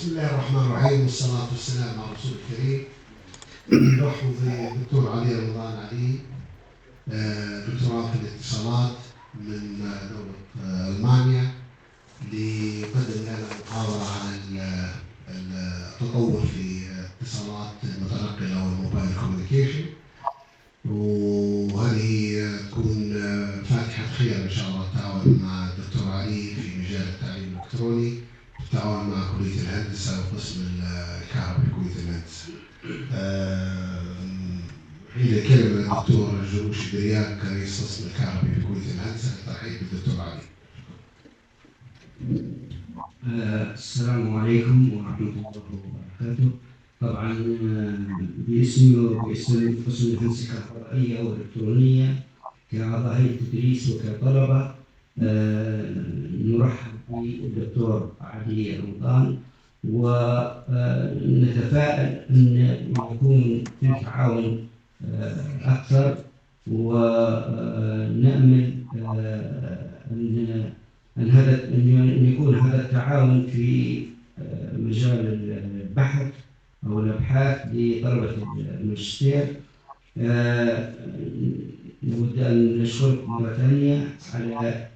بسم الله الرحمن الرحيم والصلاة والسلام على الرسول الكريم. نرحب بالدكتور علي رمضان علي، دكتوراه في الاتصالات من دولة ألمانيا، ليقدم لنا محاضرة عن التطور في الاتصالات المتنقلة والموبايل كوميونيكيشن، وهذه تكون فاتحة خير إن شاء الله التعاون مع الدكتور علي في مجال التعليم الإلكتروني، بالتعاون مع كلية الهندسة وقسم الكهرباء في كلية الهندسة. حين الكلمة الدكتور جروش دريان كرئيس قسم الكهرباء في كلية الهندسة. ترحيب بالدكتور علي. السلام عليكم ورحمة الله وبركاته. طبعا باسمي وباسم قسم الهندسة الكهربائية والإلكترونية كأعضاء هيئة التدريس وكطلبة نرحب بالدكتور علي رمضان، ونتفائل أن يكون في تعاون أكثر، ونأمل أن يكون هذا التعاون في مجال البحث أو الأبحاث لطلبة الماجستير. نود أن نشكرك مرة ثانية على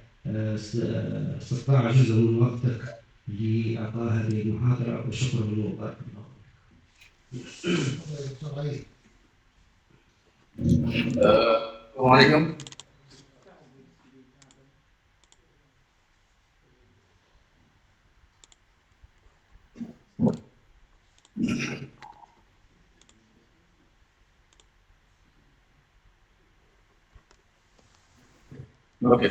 استقطاع جزء من وقتك لإعطاء هذه المحاضرة، وشكرا لك. السلام عليكم. اوكي.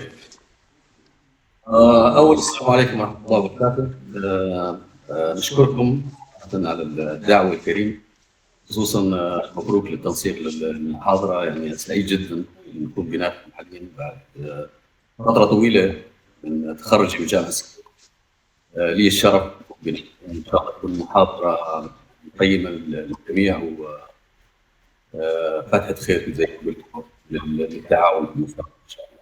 اول السلام عليكم ورحمه الله وبركاته. نشكركم على الدعوه الكريمه، خصوصا مبروك للتنسيق للمحاضره. يعني سعيد جدا ان نكون بيناتكم حاليا بعد فتره طويله من تخرجي من جامعه. لي الشرف ان شاء الله تكون محاضره قيمه للجميع وفتحه خير زي ما قلت للتعاون في المستقبل ان شاء الله.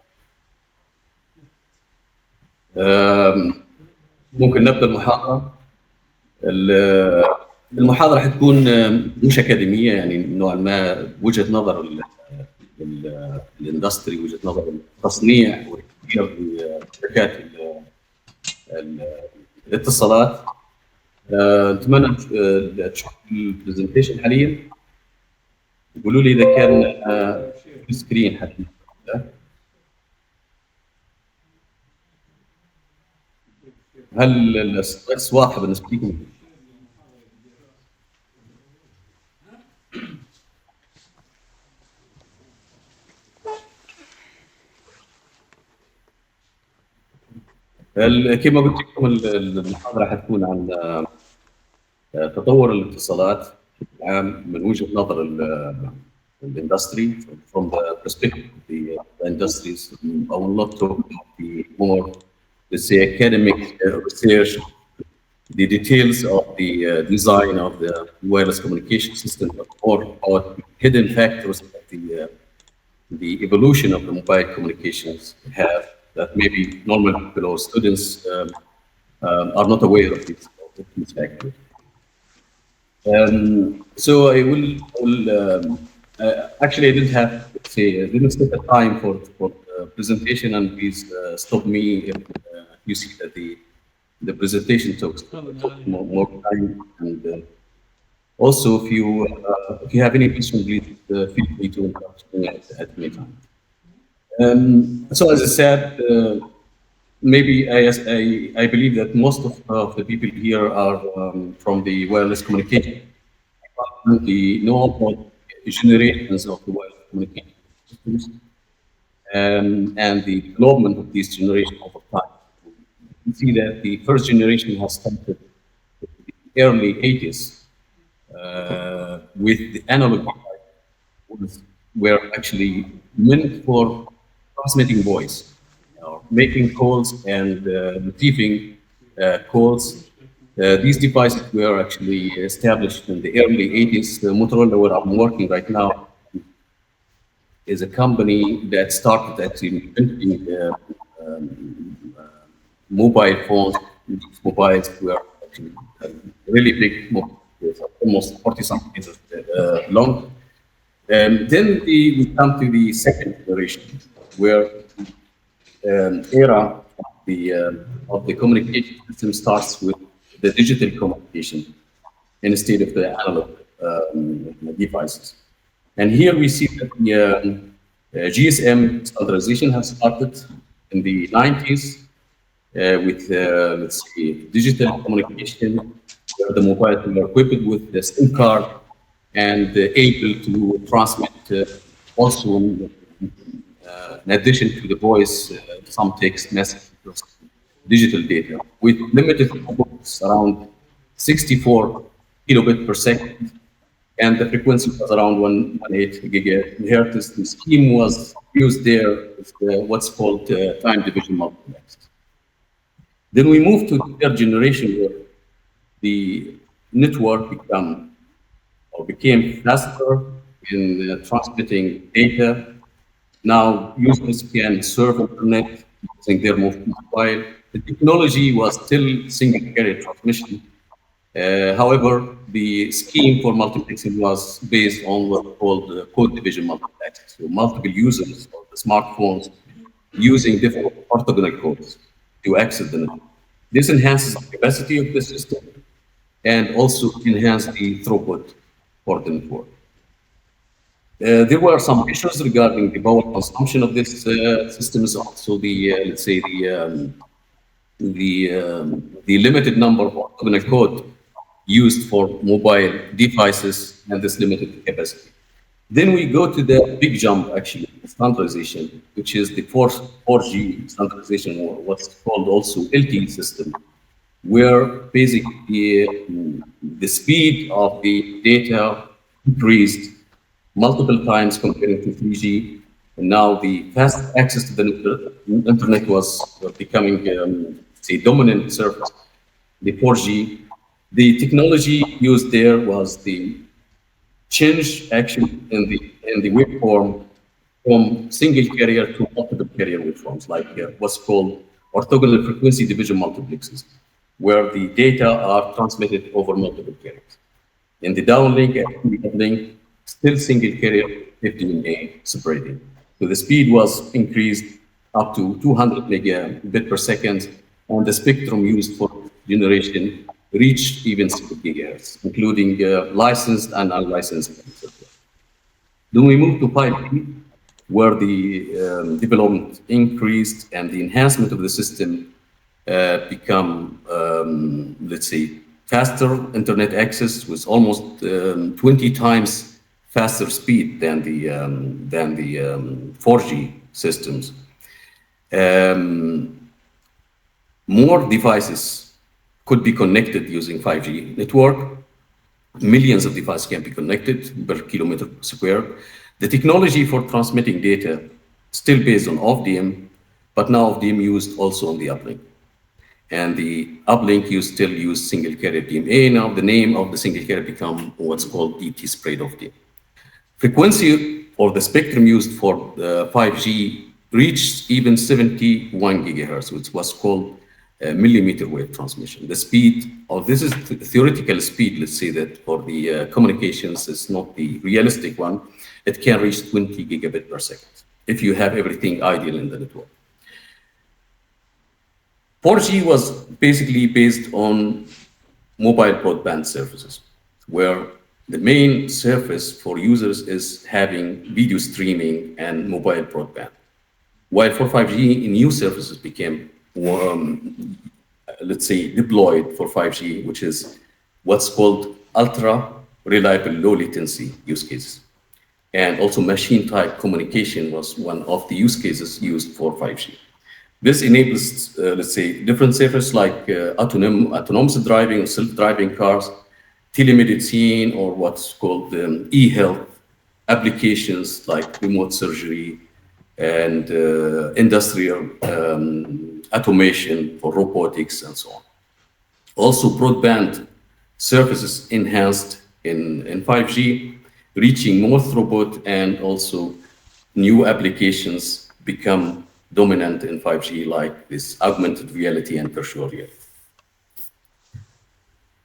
ممكن نبدا المحاضره. المحاضره حتكون مش اكاديميه، يعني نوعا ما وجهه نظر الاندستري، وجهه نظر التصنيع والتطوير لشركات الاتصالات. اتمنى تشوفوا البرزنتيشن حاليا، قولوا لي اذا كان في سكرين حتى. هل السلايدز واضحه بالنسبه لكم؟ كما قلت لكم المحاضره حتكون عن تطور الاتصالات العام من وجهه نظر الاندستري from the perspective of the industries. I will not talk about the more, let's say, academic research, the details of the design of the wireless communication system, but more about hidden factors that the evolution of the mobile communications have that maybe normal people or students are not aware of these factors. So I will actually I didn't have, say, I didn't set a time for presentation, and please stop me if you see that the presentation took more time. And also, if you have any question, please feel free to interrupt me at any time. So as I said, maybe I believe that most of the people here are from the wireless communication. They know about the generations of the wireless communication systems and the development of these generations over time. You see that the first generation has started in the early 80s with the analog devices, were actually meant for transmitting voice, making calls and receiving calls. These devices were actually established in the early 80s. Motorola, where I'm working right now, is a company that started actually inventing mobile phones. These mobiles were actually really big mobile, almost 40 centimeters long. Then we come to the second generation, where era of the communication system starts with the digital communication instead of the analog devices. And here we see that the GSM standardization has started in the 90s with, let's say, digital communication, where the mobile were equipped with the SIM card and able to transmit also in addition to the voice, some text messages, digital data with limited outputs around 64 kilobit per second, and the frequency was around 118 gigahertz. The scheme was used there with what's called time division multiplex. Then we moved to the third generation, where the network became faster in transmitting data. Now users can surf internet using their mobile. The technology was still single carrier transmission. However, the scheme for multiplexing was based on what we called code division multiplexing. So multiple users of the smartphones using different orthogonal codes to access the network. This enhances the capacity of the system and also enhance the throughput for the network. There were some issues regarding the power consumption of this systems. Also, let's say the limited number of orthogonal code used for mobile devices and this limited capacity. Then we go to the big jump, actually, standardization, which is the 4G standardization, or what's called also LTE system, where basically the speed of the data increased multiple times comparing to 3G. And now the fast access to the internet was becoming a dominant service, the 4G. The technology used there was the change actually in the waveform from single carrier to multiple carrier waveforms, like what's called orthogonal frequency division multiplexes, where the data are transmitted over multiple carriers. In the downlink and uplink, still single carrier 15A separating. So the speed was increased up to 200 megabit per second, and the spectrum used for generation reached even 6 gigahertz, including licensed and unlicensed. Then we move to 5G, where the development increased and the enhancement of the system become, let's say, faster internet access with almost 20 times faster speed than the 4G systems. More devices could be connected using 5G network. Millions of devices can be connected per kilometer square. The technology for transmitting data still based on OFDM, but now OFDM used also on the uplink. And the uplink still use single carrier DMA. Now the name of the single carrier become what's called DT spread OFDM. Frequency or the spectrum used for 5G reached even 71 gigahertz, which was called millimeter wave transmission. The speed, or this is the theoretical speed, let's say that for the communications is not the realistic one. It can reach 20 gigabit per second if you have everything ideal in the network. 4G was basically based on mobile broadband services, where the main service for users is having video streaming and mobile broadband. While for 5G, new services became let's say, deployed for 5G, which is what's called ultra reliable low latency use cases. And also machine type communication was one of the use cases used for 5G. This enables, let's say, different services like autonomous driving or self-driving cars, telemedicine, or what's called e-health applications like remote surgery and industrial automation for robotics and so on. Also, broadband services enhanced in 5G, reaching more throughput, and also new applications become dominant in 5G, like this augmented reality and virtual reality.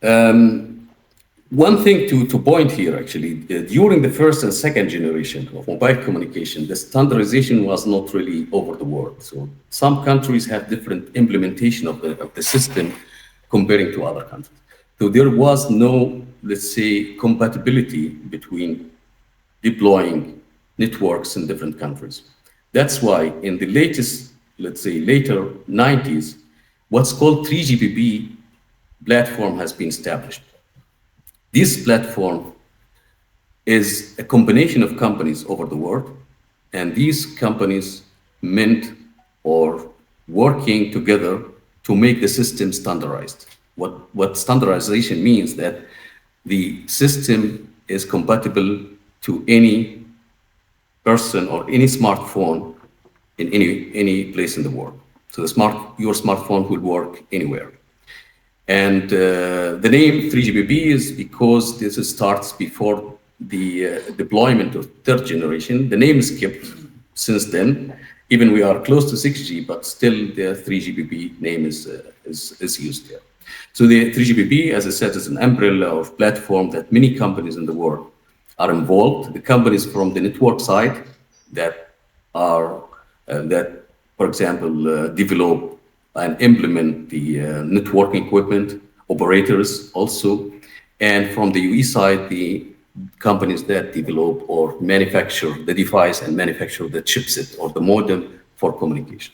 One thing to point here, actually, during the first and second generation of mobile communication, the standardization was not really over the world. So some countries have different implementation of the system comparing to other countries. So there was no, let's say, compatibility between deploying networks in different countries. That's why in the latest, let's say, later 90s, what's called 3GPP platform has been established. This platform is a combination of companies over the world, and these companies meant or working together to make the system standardized. What standardization means that the system is compatible to any person or any smartphone in any place in the world. So your smartphone will work anywhere. And the name 3GPP is because this starts before the deployment of third generation. The name is kept since then. Even we are close to 6G, but still the 3GPP name is used there. So the 3GPP, as I said, is an umbrella or platform that many companies in the world are involved. The companies from the network side that are, for example, develop and implement the networking equipment, operators also, and from the UE side, the companies that develop or manufacture the device and manufacture the chipset or the modem for communication.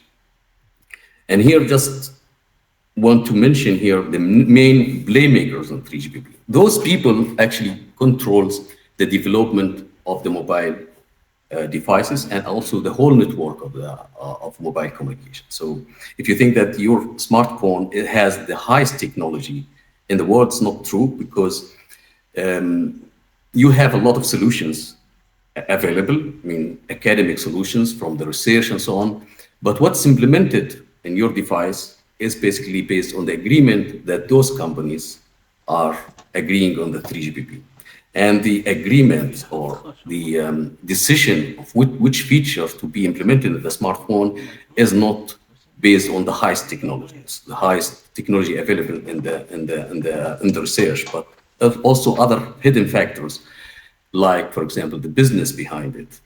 And here, just want to mention here the main playmakers on 3GPP. Those people actually controls the development of the mobile devices and also the whole network of mobile communication. So if you think that your smartphone has the highest technology in the world, it's not true, because you have a lot of solutions available, I mean, academic solutions from the research and so on. But what's implemented in your device is basically based on the agreement that those companies are agreeing on the 3GPP. And the agreement or the decision of which features to be implemented in the smartphone is not based on the highest technologies, the highest technology available in the research, but also other hidden factors, like, for example, the business behind it,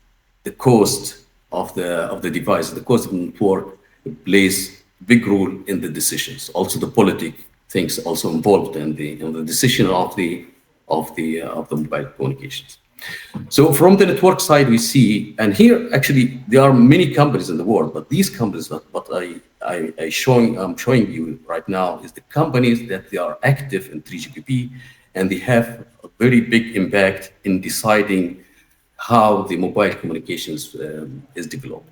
the cost of the device, the cost of the network plays a big role in the decisions. Also, the political things also involved in the decision of the mobile communications. So from the network side, we see, and here actually there are many companies in the world, but these companies that what I'm showing you right now is the companies that they are active in 3GPP, and they have a very big impact in deciding how the mobile communications is developed.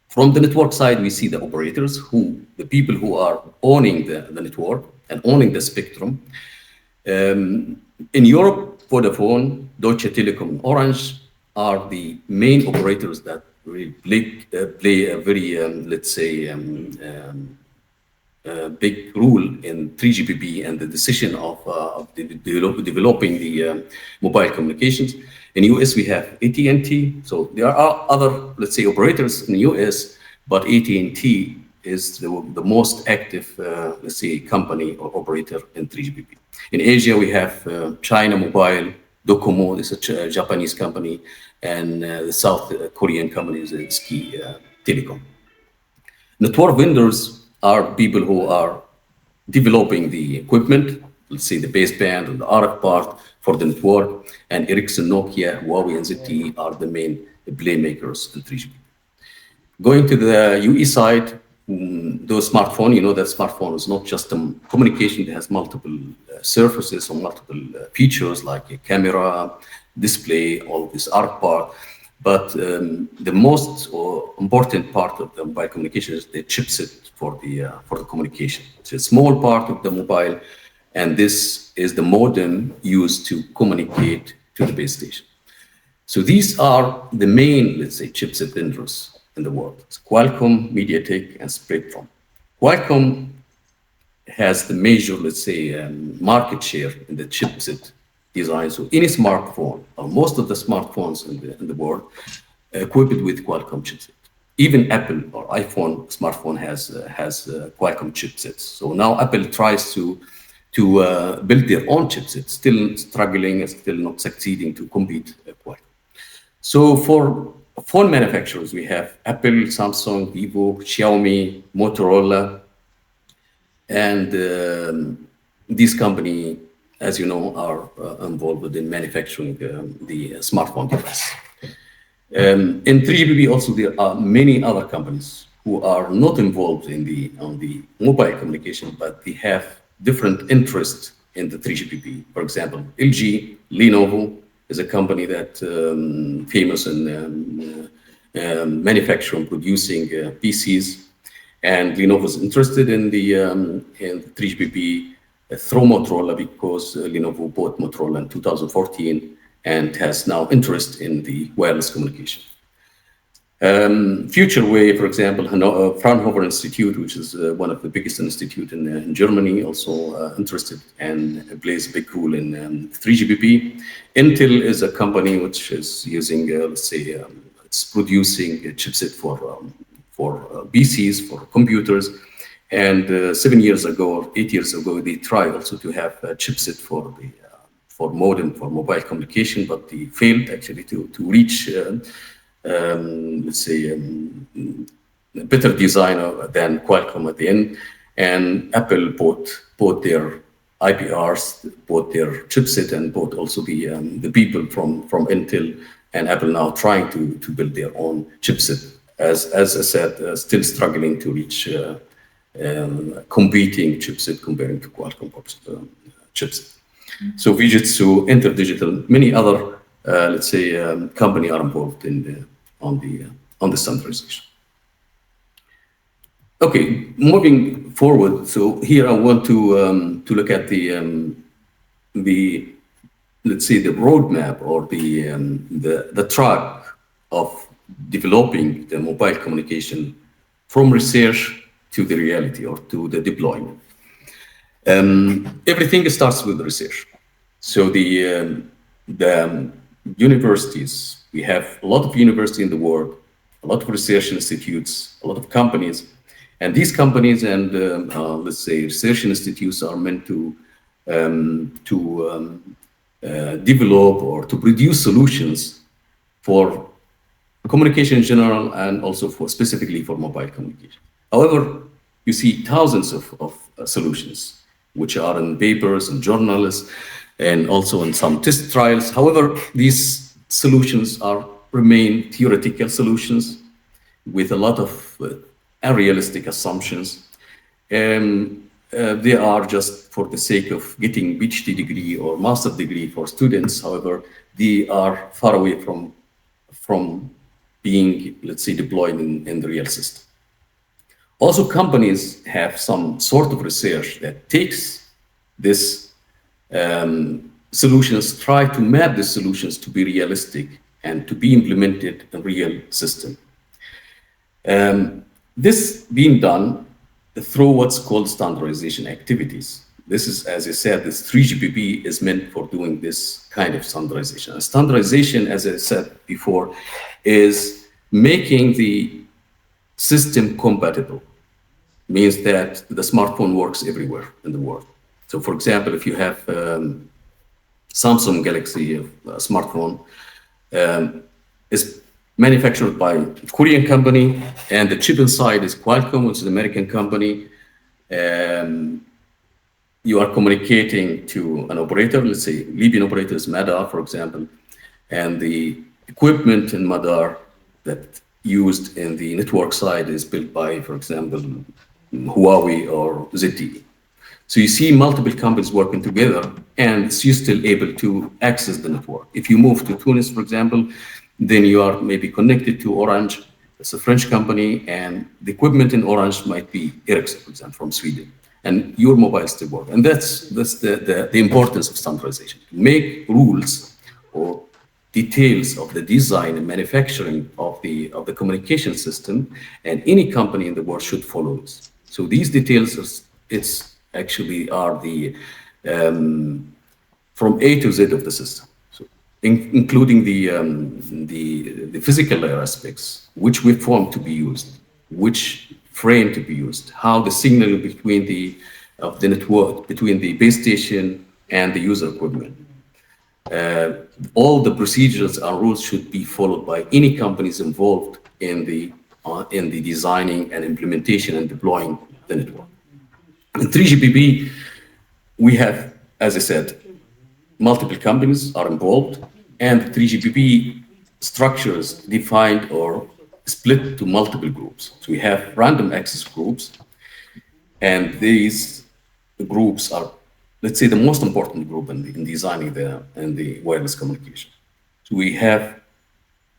From the network side, we see the operators, the people who are owning the network and owning the spectrum. In Europe, Vodafone, Deutsche Telekom, Orange are the main operators that really play a very, let's say, big role in 3GPP and the decision of developing the mobile communications. In US, we have AT&T. So there are other, let's say, operators in the US, but AT&T is the most active, let's say, company or operator in 3GPP. In Asia, we have China Mobile, Docomo is a Japanese company, and the South Korean company is SK Telecom. Network vendors are people who are developing the equipment, let's say the baseband and the RF part for the network, and Ericsson, Nokia, Huawei, and ZTE are the main playmakers in 3GPP. Going to the UE side, those smartphone, you know that smartphone is not just a communication, it has multiple surfaces or multiple features like a camera, display, all this RF part. But the most important part of the mobile communication is the chipset for the communication. It's a small part of the mobile, and this is the modem used to communicate to the base station. So these are the main, let's say, chipset vendors in the world. It's Qualcomm, MediaTek, and Spreadtrum. Qualcomm has the major, let's say, market share in the chipset design. So any smartphone, or most of the smartphones in the world, equipped with Qualcomm chipset. Even Apple or iPhone smartphone has Qualcomm chipsets. So now Apple tries to build their own chipset, still struggling and still not succeeding to compete quite. So for phone manufacturers, we have Apple, Samsung, Vivo, Xiaomi, Motorola, and these companies, as you know, are involved in manufacturing the smartphone device. In 3GPP also, there are many other companies who are not involved in the mobile communication, but they have different interests in the 3GPP. For example, LG, Lenovo is a company that famous in manufacturing, producing PCs, and Lenovo is interested in the 3GPP through Motorola because Lenovo bought Motorola in 2014 and has now interest in the wireless communication. FutureWave, for example, Fraunhofer Institute, which is one of the biggest institutes in Germany, also interested and plays a big role in 3GPP. Intel is a company which is using, let's say, it's producing a chipset for PCs, for computers. And 7 years ago or 8 years ago, they tried also to have a chipset for modem, for mobile communication, but they failed actually to reach let's say, a better designer than Qualcomm at the end. And Apple bought their IPRs, bought their chipset, and bought also the people from Intel. And Apple now trying to build their own chipset. As I said, still struggling to reach competing chipset comparing to Qualcomm chipset. So Fujitsu, Interdigital, many other let's say companies are involved in on the standardization. Okay, moving forward. So here I want to look at the let's say the roadmap or the track of developing the mobile communication from research to the reality or to the deployment. Everything starts with research. So the universities, we have a lot of universities in the world, a lot of research institutes, a lot of companies, and these companies and let's say research institutes are meant to develop or to produce solutions for communication in general and also for specifically for mobile communication. However, you see thousands of solutions which are in papers and journals and also in some test trials. However, these solutions remain theoretical solutions with a lot of unrealistic assumptions. They are just for the sake of getting PhD degree or master degree for students. However, they are far away from being, let's say, deployed in the real system. Also, companies have some sort of research that takes this solutions, try to map the solutions to be realistic and to be implemented in real system. This being done through what's called standardization activities. This is, as I said, this 3GPP is meant for doing this kind of standardization. And standardization, as I said before, is making the system compatible. Means that the smartphone works everywhere in the world. So for example, if you have Samsung Galaxy smartphone, is manufactured by a Korean company, and the chip inside is Qualcomm, which is an American company. You are communicating to an operator, let's say Libyan operator is Madar, for example, and the equipment in Madar that used in the network side is built by, for example, Huawei or ZTE. So you see multiple companies working together, and you're still able to access the network. If you move to Tunis, for example, then you are maybe connected to Orange. It's a French company, and the equipment in Orange might be Ericsson, for example, from Sweden, and your mobile still work. And that's the importance of standardization. Make rules or details of the design and manufacturing of the communication system, and any company in the world should follow this. So these details, it's actually are the from A to Z of the system, so including the physical layer aspects, which waveform to be used, which frame to be used, how the signal between the of the network between the base station and the user equipment. All the procedures and rules should be followed by any companies involved in the designing and implementation and deploying the network. In 3GPP, we have, as I said, multiple companies are involved, and 3GPP structures defined or split to multiple groups. So we have random access groups, and these groups are, let's say, the most important group in designing the wireless communication. So we have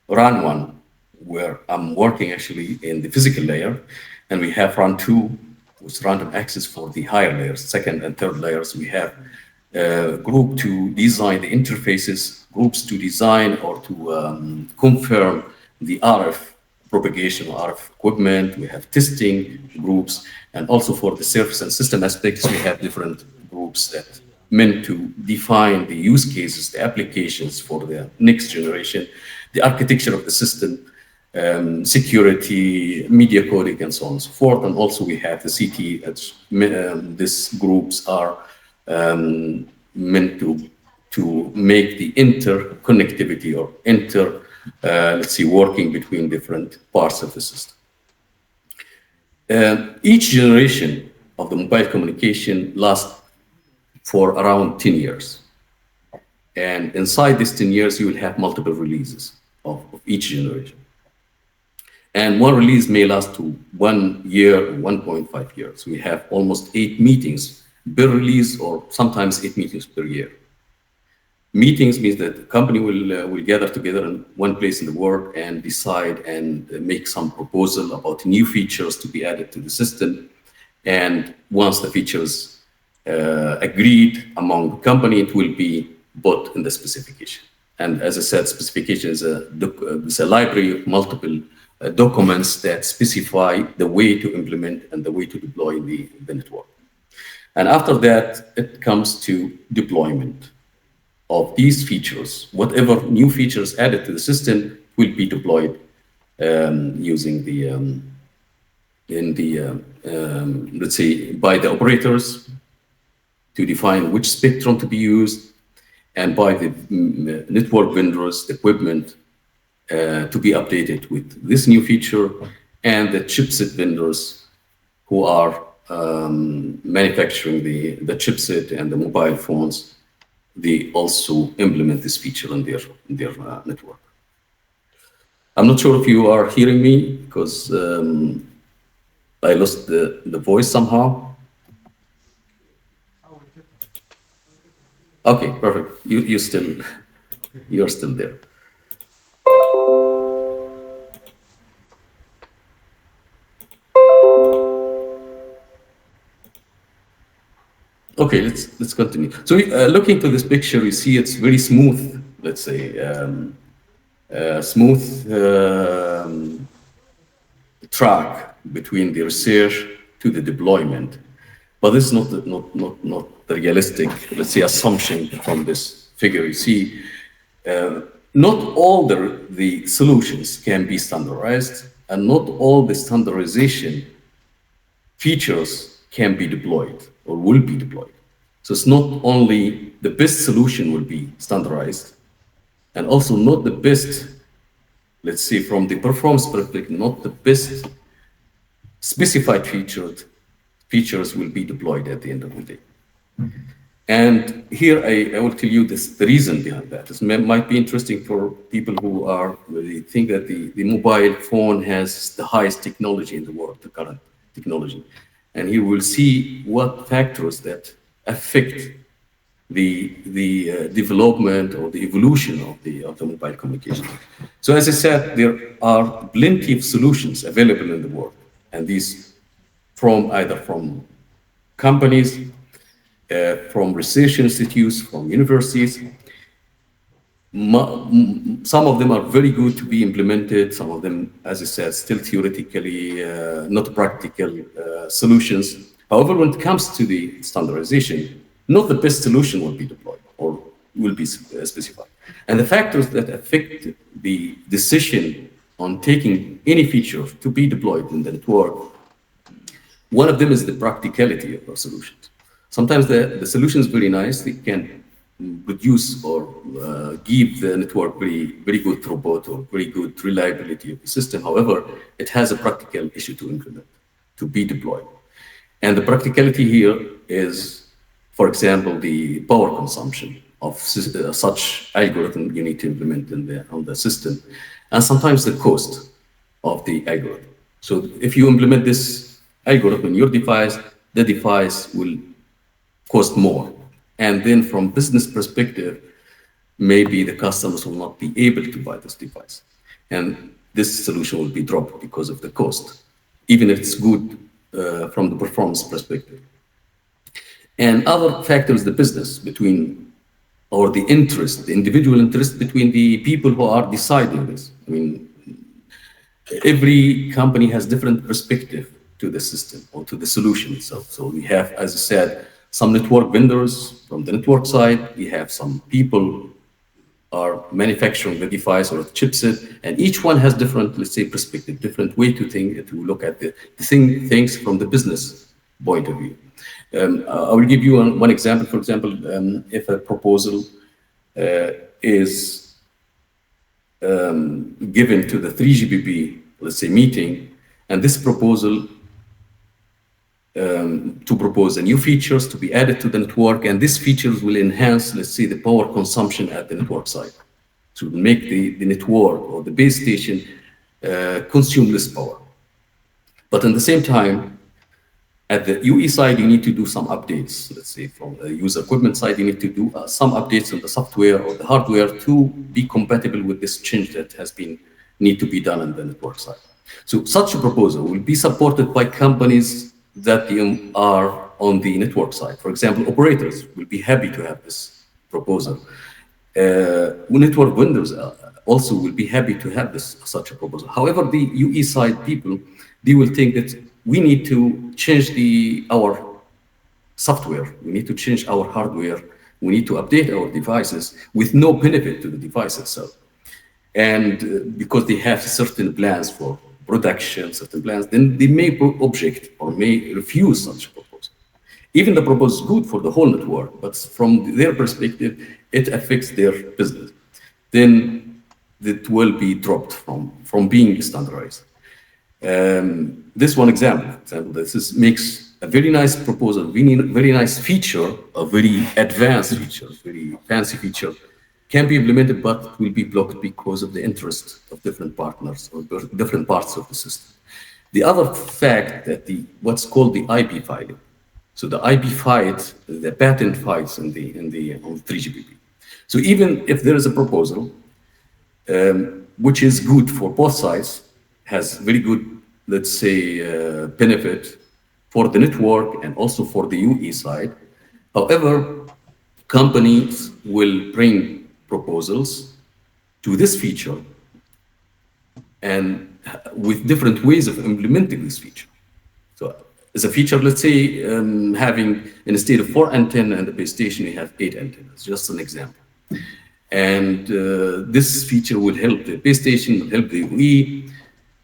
RAN 1, where I'm working actually in the physical layer, and we have RAN 2, which is random access for the higher layers, second and third layers. We have group to design the interfaces, groups to design or to confirm the RF propagation or RF equipment. We have testing groups, and also for the service and system aspects, we have different groups that meant to define the use cases, the applications for the next generation, the architecture of the system, security, media coding, and so on and so forth. And also we have the CT. These groups are meant to make the interconnectivity or let's see, working between different parts of the system. Each generation of the mobile communication lasts for around 10 years. And inside these 10 years, you will have multiple releases of each generation. And one release may last to 1 year or 1.5 years. We have almost 8 meetings per release, or sometimes 8 meetings per year. Meetings means that the company will gather together in one place in the world and decide and make some proposal about new features to be added to the system. And once the features agreed among the company, it will be put in the specification. And as I said, specification is a library of multiple documents that specify the way to implement and the way to deploy the network. And after that, it comes to deployment of these features. Whatever new features added to the system will be deployed using let's say, by the operators to define which spectrum to be used, and by the network vendors, the equipment to be updated with this new feature, and the chipset vendors who are manufacturing the chipset and the mobile phones. They also implement this feature in their network. I'm not sure if you are hearing me, because I lost the voice somehow. Okay, perfect. You're still there. Okay, let's continue. So looking to this picture, you see it's very smooth. Let's say smooth track between the research to the deployment. But this is not the realistic, let's say, assumption from this figure. You see, not all the solutions can be standardized, and not all the standardization features can be deployed or will be deployed. So it's not only the best solution will be standardized, and also not the best, let's say, from the performance perspective, not the best specified features will be deployed at the end of the day. And here I will tell you the reason behind that. This might be interesting for people who think that the mobile phone has the highest technology in the world, the current technology. And here we'll see what factors that affect the development or the evolution of the mobile communication. So as I said, there are plenty of solutions available in the world, and these either from companies, from research institutes, from universities. Some of them are very good to be implemented. Some of them, as I said, still theoretically not practical solutions. However, when it comes to the standardization, not the best solution will be deployed or will be specified. And the factors that affect the decision on taking any feature to be deployed in the network, one of them is the practicality of our solutions. Sometimes the solution is very nice. They can produce or give the network very good throughput or very good reliability of the system. However, it has a practical issue to implement, to be deployed. And the practicality here is, for example, the power consumption of such algorithm you need to implement on the system, and sometimes the cost of the algorithm. So if you implement this algorithm in your device, the device will cost more. And then from business perspective, maybe the customers will not be able to buy this device. And this solution will be dropped because of the cost, even if it's good from the performance perspective. And other factors, the business between, or the interest, the individual interest between the people who are deciding this. I mean, every company has different perspective to the system or to the solution itself. So we have, as I said, some network vendors from the network side. We have some people are manufacturing the device or the chipset, and each one has different, let's say, perspective, different way to think, to look at the things from the business point of view. I will give you one example. For example, if a proposal is given to the 3GPP, let's say, meeting, and this proposal to propose a new features to be added to the network, and these features will enhance, let's say, the power consumption at the network side, to make the network or the base station consume less power. But at the same time, at the UE side, you need to do some updates. Let's say from the user equipment side, you need to do some updates on the software or the hardware to be compatible with this change that need to be done on the network side. So such a proposal will be supported by companies that are on the network side. For example, operators will be happy to have this proposal. Network vendors also will be happy to have such a proposal. However, the UE side people, they will think that we need to change our software, we need to change our hardware, we need to update our devices with no benefit to the device itself. And because they have certain plans for production, certain plans, then they may object or may refuse such a proposal. Even the proposal is good for the whole network, but from their perspective, it affects their business. Then it will be dropped from being standardized. This one example, this makes a very nice proposal, very nice feature, a very advanced feature, very fancy feature, can be implemented, but will be blocked because of the interest of different partners or different parts of the system. The other fact that what's called the IP filing. So the IP fight, the patent fights on the 3GPP. So even if there is a proposal which is good for both sides, has very good, let's say, benefit for the network and also for the UE side. However, companies will bring proposals to this feature and with different ways of implementing this feature. So as a feature, let's say having, instead of 4 antennas and the base station, you have 8 antennas, just an example. And this feature will help the base station, will help the UE,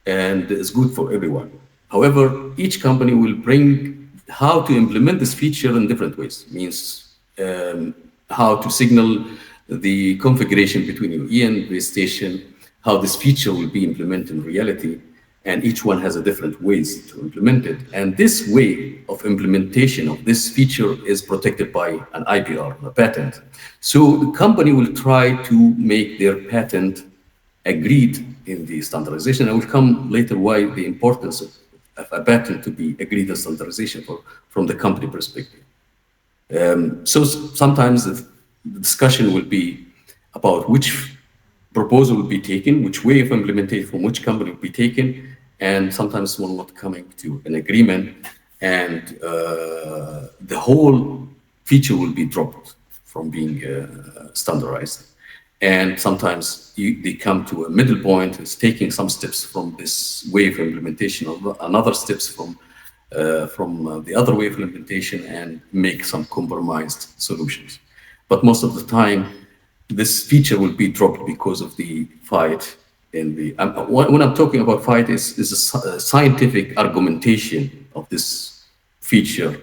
and it's good for everyone. However, each company will bring how to implement this feature in different ways. It means how to signal the configuration between UE and base station, how this feature will be implemented in reality, and each one has a different ways to implement it. And this way of implementation of this feature is protected by an IPR, a patent. So the company will try to make their patent agreed in the standardization. I will come later why the importance of a patent to be agreed in standardization from the company perspective. So sometimes the discussion will be about which proposal will be taken, which way of implementation from which company will be taken, and sometimes one not coming to an agreement, and the whole feature will be dropped from being standardized. And sometimes they come to a middle point. It's taking some steps from this way of implementation, or another steps from the other way of implementation, and make some compromised solutions. But most of the time, this feature will be dropped because of the fight. When I'm talking about fight, is a scientific argumentation of this feature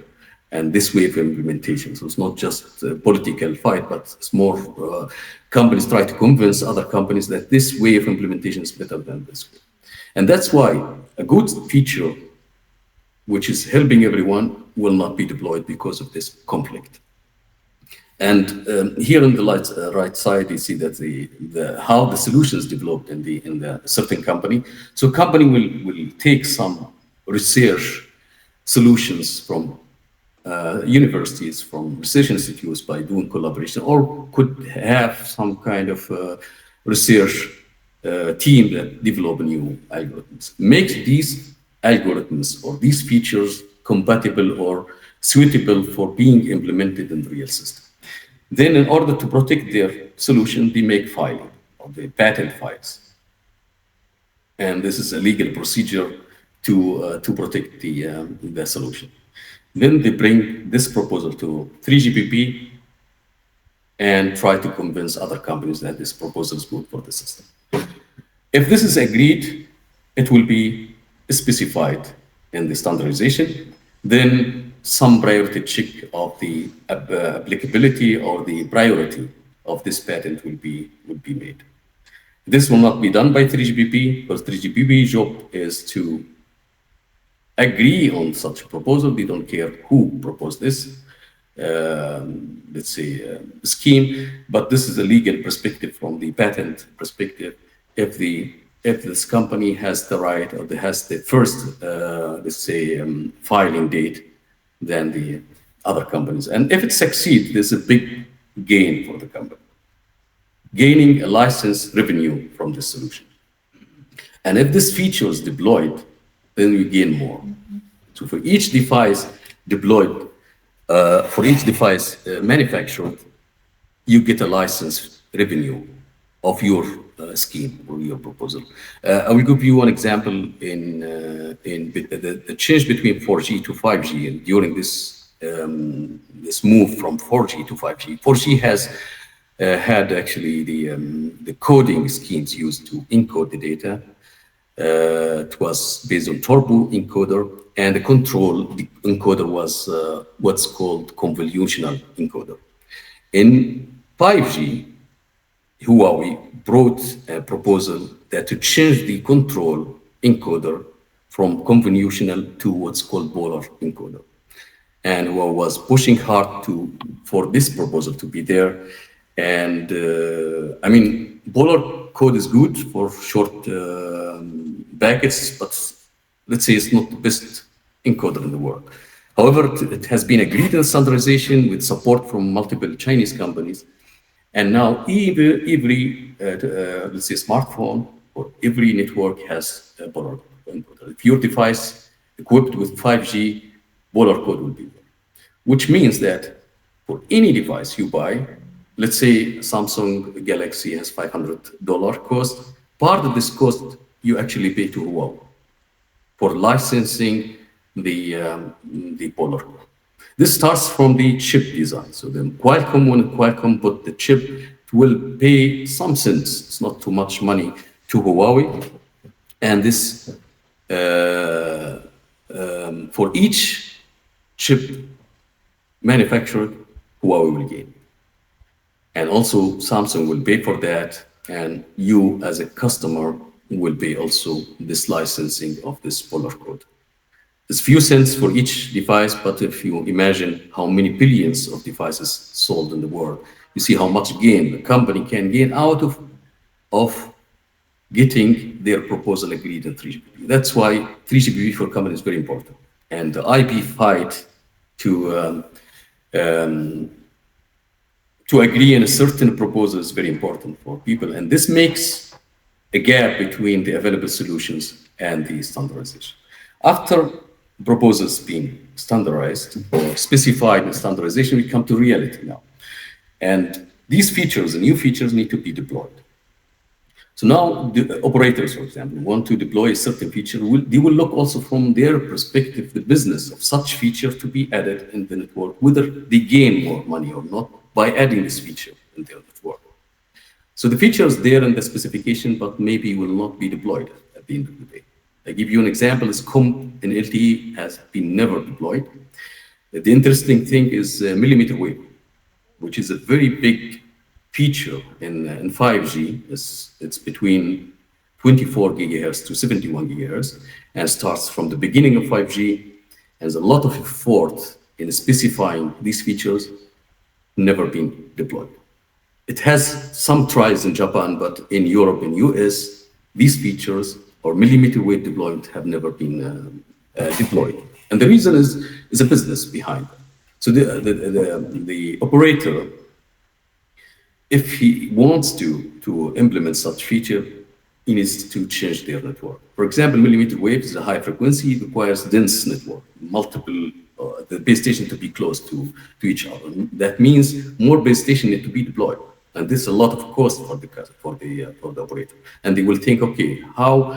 and this way of implementation. So it's not just a political fight, but it's more companies try to convince other companies that this way of implementation is better than this way. And that's why a good feature, which is helping everyone, will not be deployed because of this conflict. And here on the right side, you see that how the solutions developed in the certain company. So company will take some research solutions from universities, from research institutes by doing collaboration, or could have some kind of research team that develop new algorithms. Makes these algorithms or these features compatible or suitable for being implemented in the real system. Then in order to protect their solution, they make filing of the patent files. And this is a legal procedure to protect the solution. Then they bring this proposal to 3GPP and try to convince other companies that this proposal is good for the system. If this is agreed, it will be specified in the standardization. Then some priority check of the applicability or the priority of this patent will be made. This will not be done by 3GPP because 3GPP job is to agree on such a proposal. They don't care who proposed this, let's say, scheme, but this is a legal perspective from the patent perspective. If this company has the right or has the first, let's say, filing date than the other companies. And if it succeeds, there's a big gain for the company, gaining a license revenue from this solution. And if this feature is deployed, then you gain more. So for each device deployed, for each device manufactured, you get a license revenue of your scheme or your proposal. I will give you one example in the change between 4G to 5G, and during this this move from 4G to 5G. 4G has had actually the coding schemes used to encode the data. It was based on turbo encoder, and the encoder was what's called convolutional encoder. In 5G, Huawei brought a proposal that to change the control encoder from convolutional to what's called polar encoder. And Huawei was pushing hard for this proposal to be there. And I mean, polar code is good for short packets, but let's say it's not the best encoder in the world. However, it has been agreed in standardization with support from multiple Chinese companies. And now every let's say, smartphone or every network has a polar encoder. If your device equipped with 5G, polar code will be there. Which means that for any device you buy, let's say Samsung Galaxy has $500 cost, part of this cost you actually pay to Huawei for licensing the polar code. This starts from the chip design. So then Qualcomm, when Qualcomm put the chip, it will pay some cents, it's not too much money, to Huawei. And this, for each chip manufactured, Huawei will gain. And also Samsung will pay for that, and you as a customer will pay also this licensing of this polar code. It's few cents for each device, but if you imagine how many billions of devices sold in the world, you see how much gain the company can gain out of getting their proposal agreed in 3GPP. That's why 3GPP for companies is very important. And the IP fight to agree on a certain proposal is very important for people. And this makes a gap between the available solutions and the standardization. After proposals being standardized or specified in standardization, we come to reality now. And these features, the new features, need to be deployed. So now the operators, for example, want to deploy a certain feature. They will look also from their perspective, the business of such feature to be added in the network, whether they gain more money or not by adding this feature in their network. So the feature is there in the specification, but maybe will not be deployed at the end of the day. I give you an example, is COMP in LTE has been never deployed. The interesting thing is millimeter wave, which is a very big feature in 5G. It's between 24 gigahertz to 71 gigahertz and starts from the beginning of 5G. Has a lot of effort in specifying these features, never been deployed. It has some tries in Japan, but in Europe and US, these features or millimeter wave deployment have never been deployed. And the reason is a business behind it. So the operator, if he wants to implement such feature, he needs to change their network. For example, millimeter wave is a high frequency, it requires dense network, multiple, the base station to be close to each other. That means more base station need to be deployed. And this is a lot of cost for the operator. And they will think, okay, how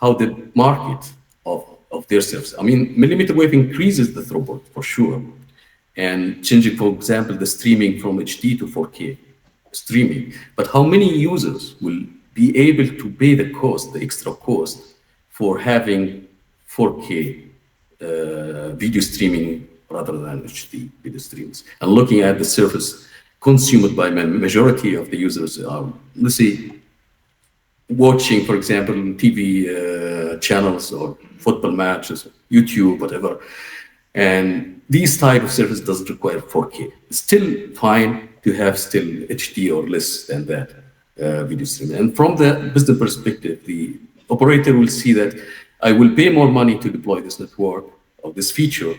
the market of their service. I mean, millimeter wave increases the throughput for sure. And changing, for example, the streaming from HD to 4K streaming. But how many users will be able to pay the cost, the extra cost for having 4K video streaming rather than HD video streams? And looking at the service consumed by majority of the users are, let's say, watching, for example, TV channels or football matches, YouTube, whatever. And these type of service doesn't require 4K. It's still fine to have still HD or less than that video streaming. And from the business perspective, the operator will see that I will pay more money to deploy this network or this feature,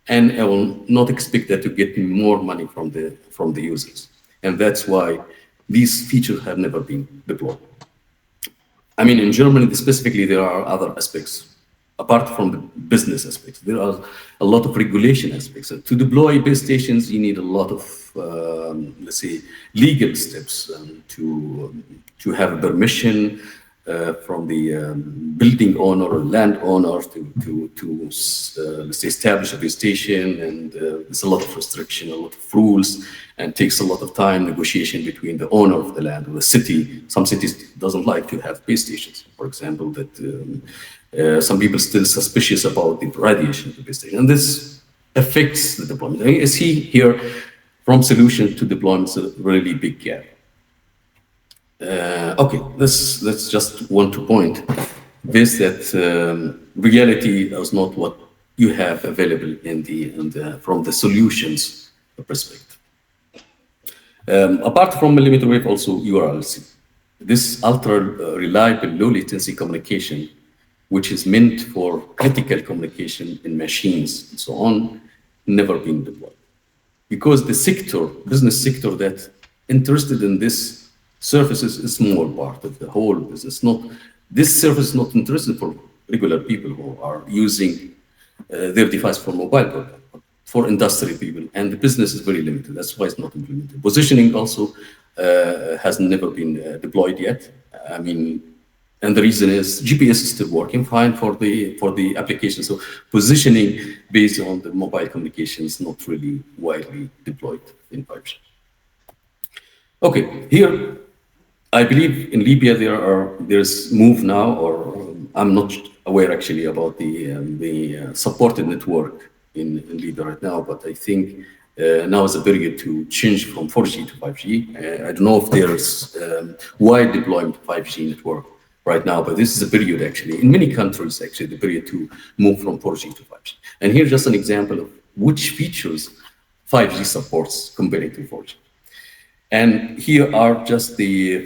and I will not expect that to get more money from the users. And that's why these features have never been deployed. I mean, in Germany specifically, there are other aspects. Apart from the business aspects, there are a lot of regulation aspects. To deploy base stations, you need a lot of, let's say, legal steps to have a permission from the building owner or landowner to let's say, establish a base station. And there's a lot of restriction, a lot of rules, and takes a lot of time, negotiation between the owner of the land or the city. Some cities doesn't like to have base stations, for example, that some people still suspicious about the radiation of the base station. And this affects the deployment. I see here from solution to deployment is a really big gap. Okay, let's just want to point this that reality is not what you have available from the solutions perspective. Apart from millimeter wave, also URLC. This ultra reliable low latency communication, which is meant for critical communication in machines and so on, never been deployed. Because the sector, business sector that interested in this services is small part of the whole business. This service is not interested for regular people who are using their device for mobile broadband, for industrial people, and the business is very limited. That's why it's not implemented. Positioning also has never been deployed yet. I mean, and the reason is GPS is still working fine for the application. So positioning based on the mobile communication is not really widely deployed in 5G. Okay, here I believe in Libya there's move now, or I'm not aware actually about the supported network in Libya right now, but I think now is a period to change from 4G to 5G. I don't know if there's wide deployment 5G network right now, but this is a period actually, in many countries actually, the period to move from 4G to 5G. And here's just an example of which features 5G supports compared to 4G. And here are just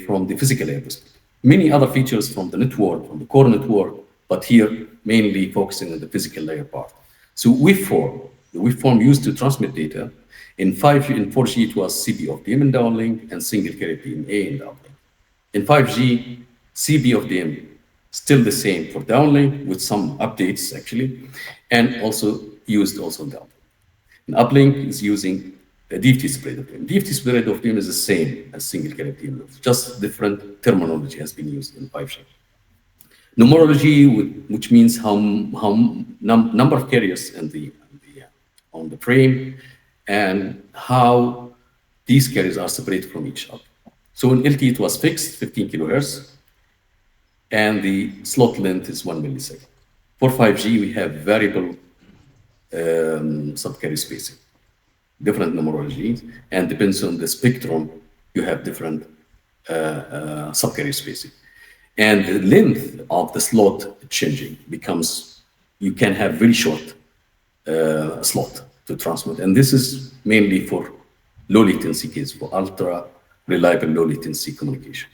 from the physical layer perspective. Many other features from the network, from the core network, but here mainly focusing on the physical layer part. So waveform, the waveform used to transmit data. In 5G and 4G, it was CB of DM in downlink and single carrier PMA in downlink. In 5G, CB of DM still the same for downlink with some updates actually, and also used also in downlink. In uplink is using a DFT spread of DM. DFT spread of DM is the same as single carrier PMA, just different terminology has been used in 5G. Numerology, which means how number of carriers on the frame and how these carriers are separated from each other. So in LTE it was fixed, 15 kilohertz, and the slot length is 1 millisecond. For 5G, we have variable subcarrier spacing, different numerologies, and depends on the spectrum, you have different subcarrier spacing. And the length of the slot changing becomes, you can have very short slot to transmit. And this is mainly for low latency case, for ultra reliable low latency communication.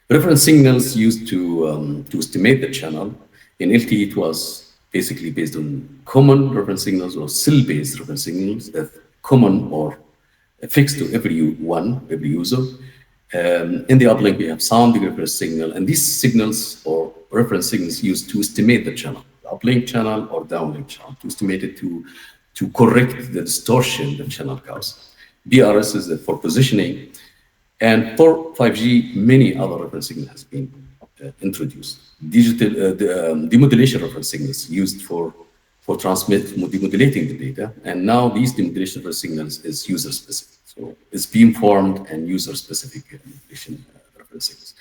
Reference signals used to estimate the channel. In LTE, it was basically based on common reference signals or cell-based reference signals that common or fixed to every user. In the uplink, we have sounding reference signal, and these signals or reference signals used to estimate the channel, the uplink channel or downlink channel, to estimate it to correct the distortion the channel causes. BRS is for positioning, and for 5G, many other reference signals has been introduced. Digital demodulation reference signals used for demodulating the data, and now these demodulation reference signals is user specific. So it's beamformed and user specific demodulation reference signals.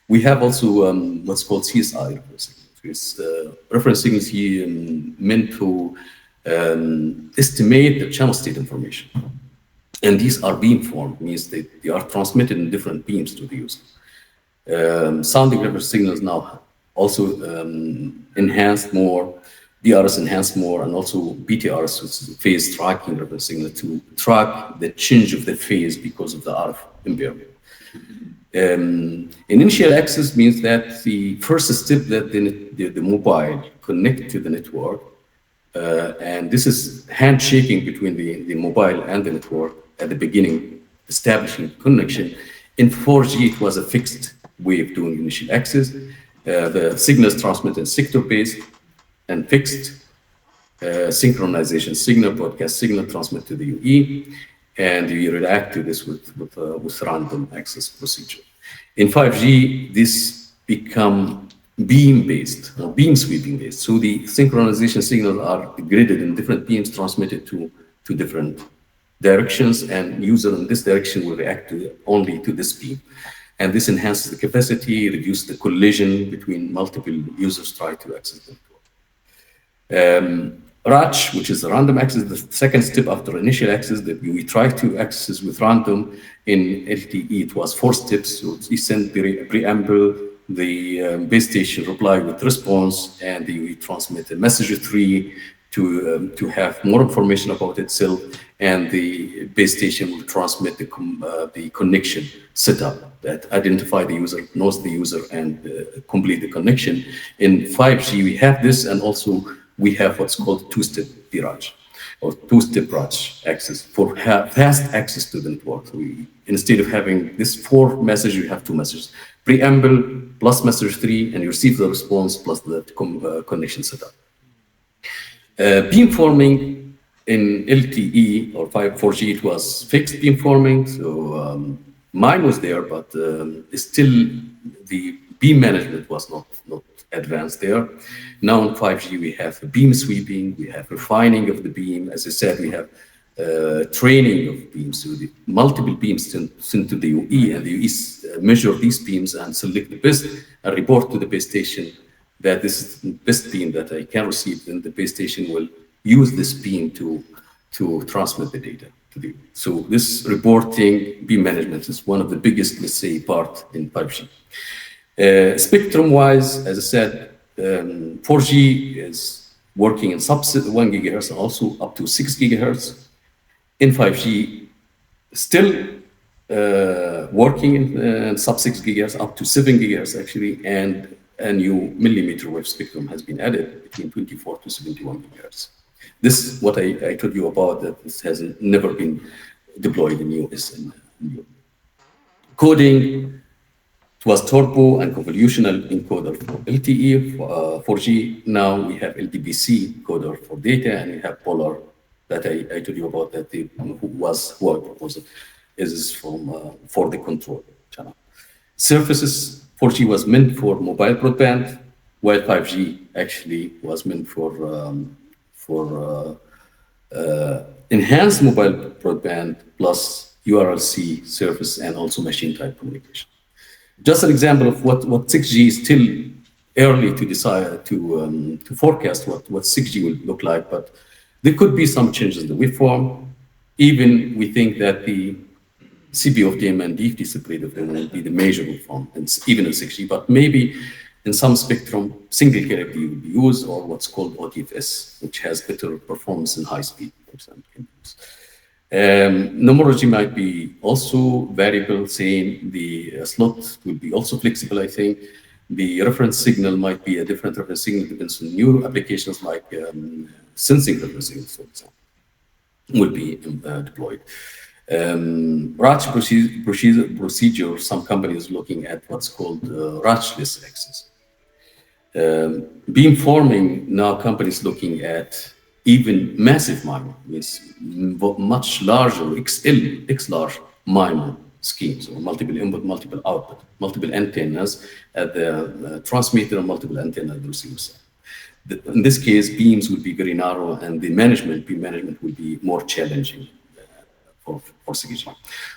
We have also what's called CSI reference signals. It's reference signals here meant to estimate the channel state information. And these are beamformed, means that they are transmitted in different beams to the user. Sounding reference signals now also enhanced more, DRS enhanced more, and also BTRS, which is phase tracking reference signal, to track the change of the phase because of the RF impairment. Initial access means that the first step that the mobile connect to the network, and this is handshaking between the mobile and the network at the beginning, establishing connection. In 4G, it was a fixed way of doing initial access. The signals transmitted sector-based and fixed synchronization signal, broadcast signal transmit to the UE, and you react to this with random access procedure. In 5G, this become beam-based, or beam sweeping-based. So the synchronization signals are gridded in different beams transmitted to different directions, and user in this direction will react only to this beam. And this enhances the capacity, reduces the collision between multiple users trying to access the network. RACH, which is the random access, the second step after initial access that we try to access with random. In LTE, it was 4 steps. So we send the preamble, the base station reply with response, and we transmit a message tree to have more information about itself, and the base station will transmit the connection setup that identify the user, knows the user, and complete the connection. In 5G, we have this, and also we have what's called two-step BRACH, or two-step RACH access for fast access to the network. So instead of having this 4 messages, you have 2 messages. Preamble plus message 3, and you receive the response plus the connection setup. Beamforming in LTE or 4G, it was fixed beamforming. So mine was there, but still the beam management was not advanced there. Now in 5G, we have beam sweeping, we have refining of the beam. As I said, we have training of beams. So the multiple beams sent to the UE, and the UE measure these beams and select the best and report to the base station that this is the best beam that I can receive, and the base station will use this beam to transmit the data to the. So this reporting beam management is one of the biggest, let's say, part in 5G. Spectrum-wise, as I said, 4G is working in sub 1 gigahertz and also up to 6 gigahertz. In 5G, still working in sub 6 gigahertz up to 7 gigahertz actually, and a new millimeter wave spectrum has been added between 24 to 71 gigahertz. This is what I told you about, that this has never been deployed in US. And coding, it was turbo and convolutional encoder for LTE, 4G. Now we have LDBC encoder for data, and we have polar that I told you about, that who I proposed is for the control channel. Surfaces, 4G was meant for mobile broadband, while 5G actually was meant for enhanced mobile broadband plus URLC service and also machine type communication. Just an example of what 6G is still early to decide to forecast what 6G will look like, but There could be some changes in the waveform. Even we think that the CP of them and DFT separator of them will be the major waveform, and even in 6G, but maybe in some spectrum, single character will be used, or what's called OTFS, which has better performance in high speed, for example. Numerology might be also variable, saying the slot will be also flexible, I think. The reference signal might be a different reference signal, depends on new applications like sensing reference signals, for example, will be deployed. RACH procedure, some companies looking at what's called RACH-less access. Beamforming, now companies looking at even massive MIMO, means much larger, X large MIMO schemes, or multiple input, multiple output, multiple antennas at the transmitter and multiple antennas at the receiver side. In this case, beams will be very narrow, and the beam management will be more challenging for 6G.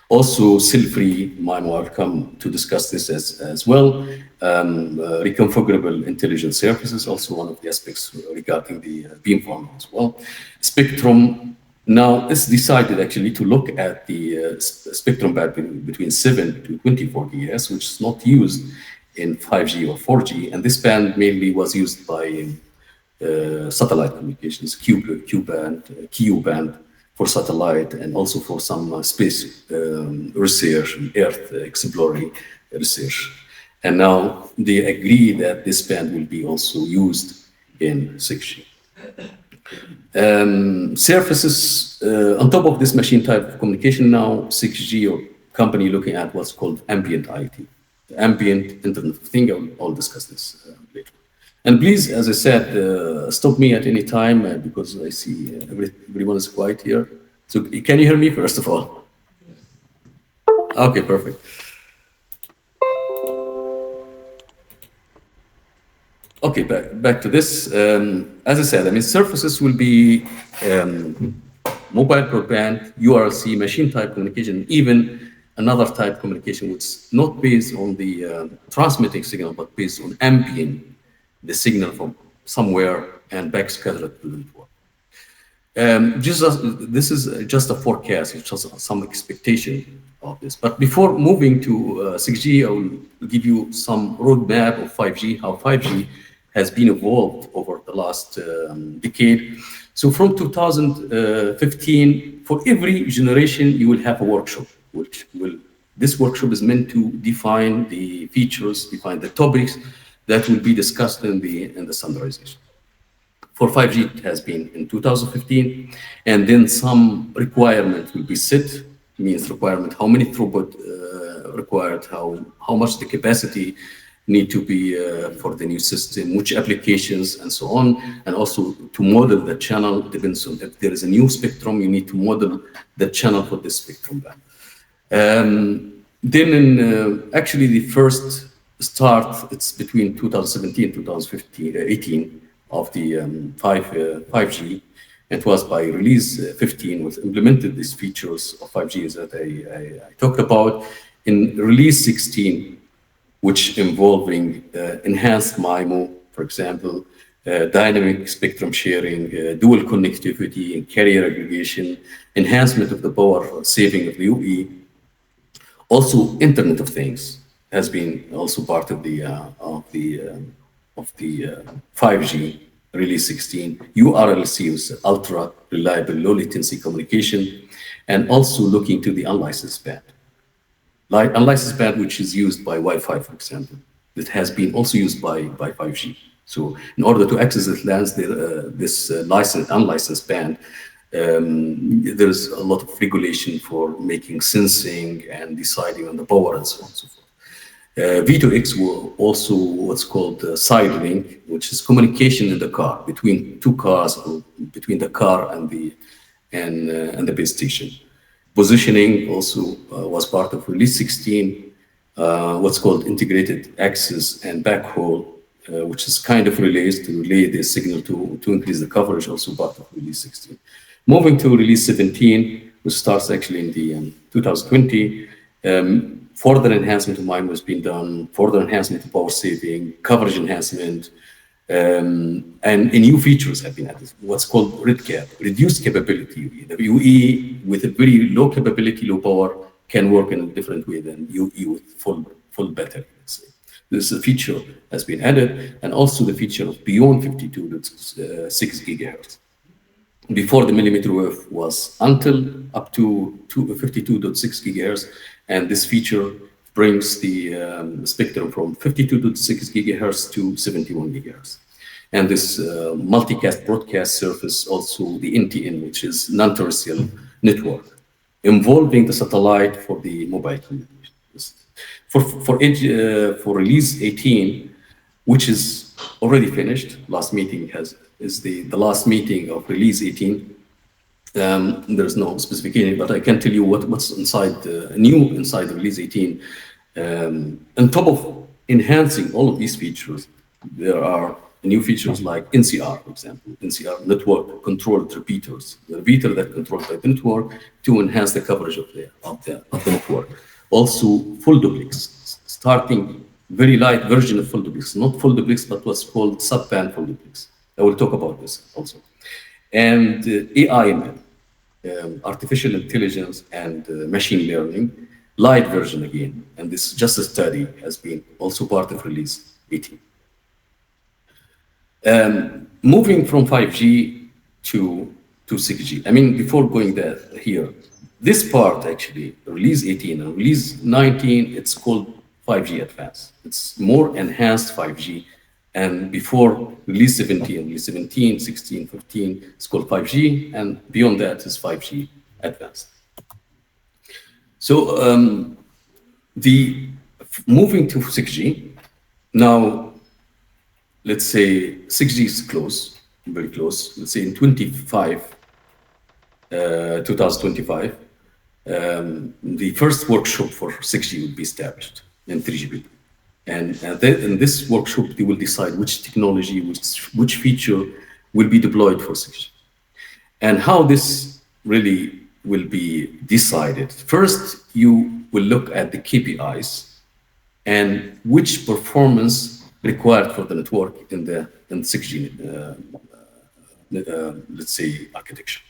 Also, cell-free MIMO, I'll come to discuss this as well. Reconfigurable intelligent surfaces, also one of the aspects regarding the beamforming as well. Spectrum, now it's decided actually to look at the spectrum band between 7 to 24 GHz, which is not used in 5G or 4G, and this band mainly was used by satellite communications, Q-band for satellite, and also for some space research, Earth exploring research. And now they agree that this band will be also used in 6G. Surfaces, on top of this machine type of communication, now 6G or company looking at what's called ambient IoT, the ambient Internet of Things. I'll discuss this later. And please, as I said, stop me at any time because I see everyone is quiet here. So can you hear me first of all? Okay, perfect. Okay, back to this. As I said, I mean, surfaces will be mobile broadband, URLC, machine type communication, even another type of communication which is not based on the transmitting signal, but based on ambient, the signal from somewhere and backscattered to the network. This is just a forecast, it's just some expectation of this. But before moving to 6G, I will give you some roadmap of 5G, how 5G has been evolved over the last decade. So from 2015, for every generation, you will have a workshop, this workshop is meant to define the features, define the topics that will be discussed in the standardization. For 5G, it has been in 2015, and then some requirement will be set, means requirement, how many throughput required, how much the capacity need to be for the new system, which applications, and so on, and also to model the channel. Depends on if there is a new spectrum, you need to model the channel for this spectrum band. Then in actually the first start, it's between 2017 and 2018 of the 5G. It was by release 15 was implemented these features of 5G that I talked about. In release 16, which involving enhanced MIMO, for example, dynamic spectrum sharing, dual connectivity and carrier aggregation, enhancement of the power saving of the UE. Also, Internet of Things has been also part of the 5G release 16. URLC was ultra reliable, low latency communication, and also looking to the unlicensed band. Like unlicensed band, which is used by Wi-Fi, for example, that has been also used by 5G. So in order to access this unlicensed band, there's a lot of regulation for making sensing and deciding on the power and so on and so forth. V2X will also what's called side link, which is communication in the car between two cars, or between the car and the base station. Positioning also was part of release 16, what's called integrated access and backhaul, which is kind of relays to relay the signal to increase the coverage, also part of release 16. Moving to release 17, which starts actually in the 2020, further enhancement of MIMO has been done, further enhancement of power saving, coverage enhancement, And new features have been added, what's called RedCap, reduced capability UE. The UE with a very low capability, low power, can work in a different way than UE with full battery, let's say. This feature has been added, and also the feature of beyond 52.6 gigahertz. Before, the millimeter wave was until up to 52.6 gigahertz, and this feature brings the spectrum from 52.6 gigahertz to 71 gigahertz. And this multicast broadcast surface, also the NTN, which is non-terrestrial network, involving the satellite for the mobile communications. For release 18, which is already finished, last meeting is the last meeting of release 18. There's no specification, but I can tell you what's inside new inside release 18. On top of enhancing all of these features, there are new features like NCR, for example, NCR network controlled repeaters, the repeater that controls the network to enhance the coverage of the network. Also, full duplex, starting very light version of full duplex, not full duplex, but what's called sub-band full duplex. I will talk about this also. And AI, artificial intelligence and machine learning, light version again. And this just a study has been also part of release 18. Moving from 5G to 6G. I mean, before going there, here, this part actually, release 18 and release 19, it's called 5G Advanced. It's more enhanced 5G. And before release 17, release 17, 16, 15, it's called 5G. And beyond that is 5G Advanced. So moving to 6G, now, let's say 6G is close, very close. Let's say in 2025, the first workshop for 6G will be established in 3GP. And in this workshop, they will decide which technology, which feature will be deployed for 6G. And how this really will be decided. First, you will look at the KPIs and which performance required for the network in 6G, let's say, architecture.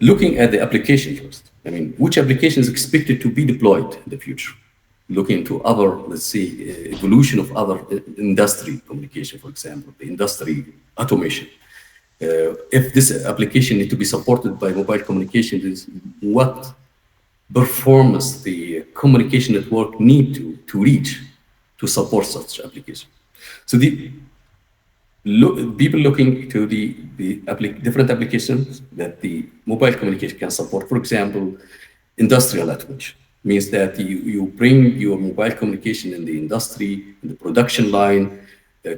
Looking at the application first. I mean, which application is expected to be deployed in the future? Looking into other, let's say, evolution of other industry communication, for example, the industry automation. If this application needs to be supported by mobile communication, is what performance the communication network need to reach to support such application. So people looking to the different applications that the mobile communication can support. For example, industrial automation means that you bring your mobile communication in the industry, in the production line,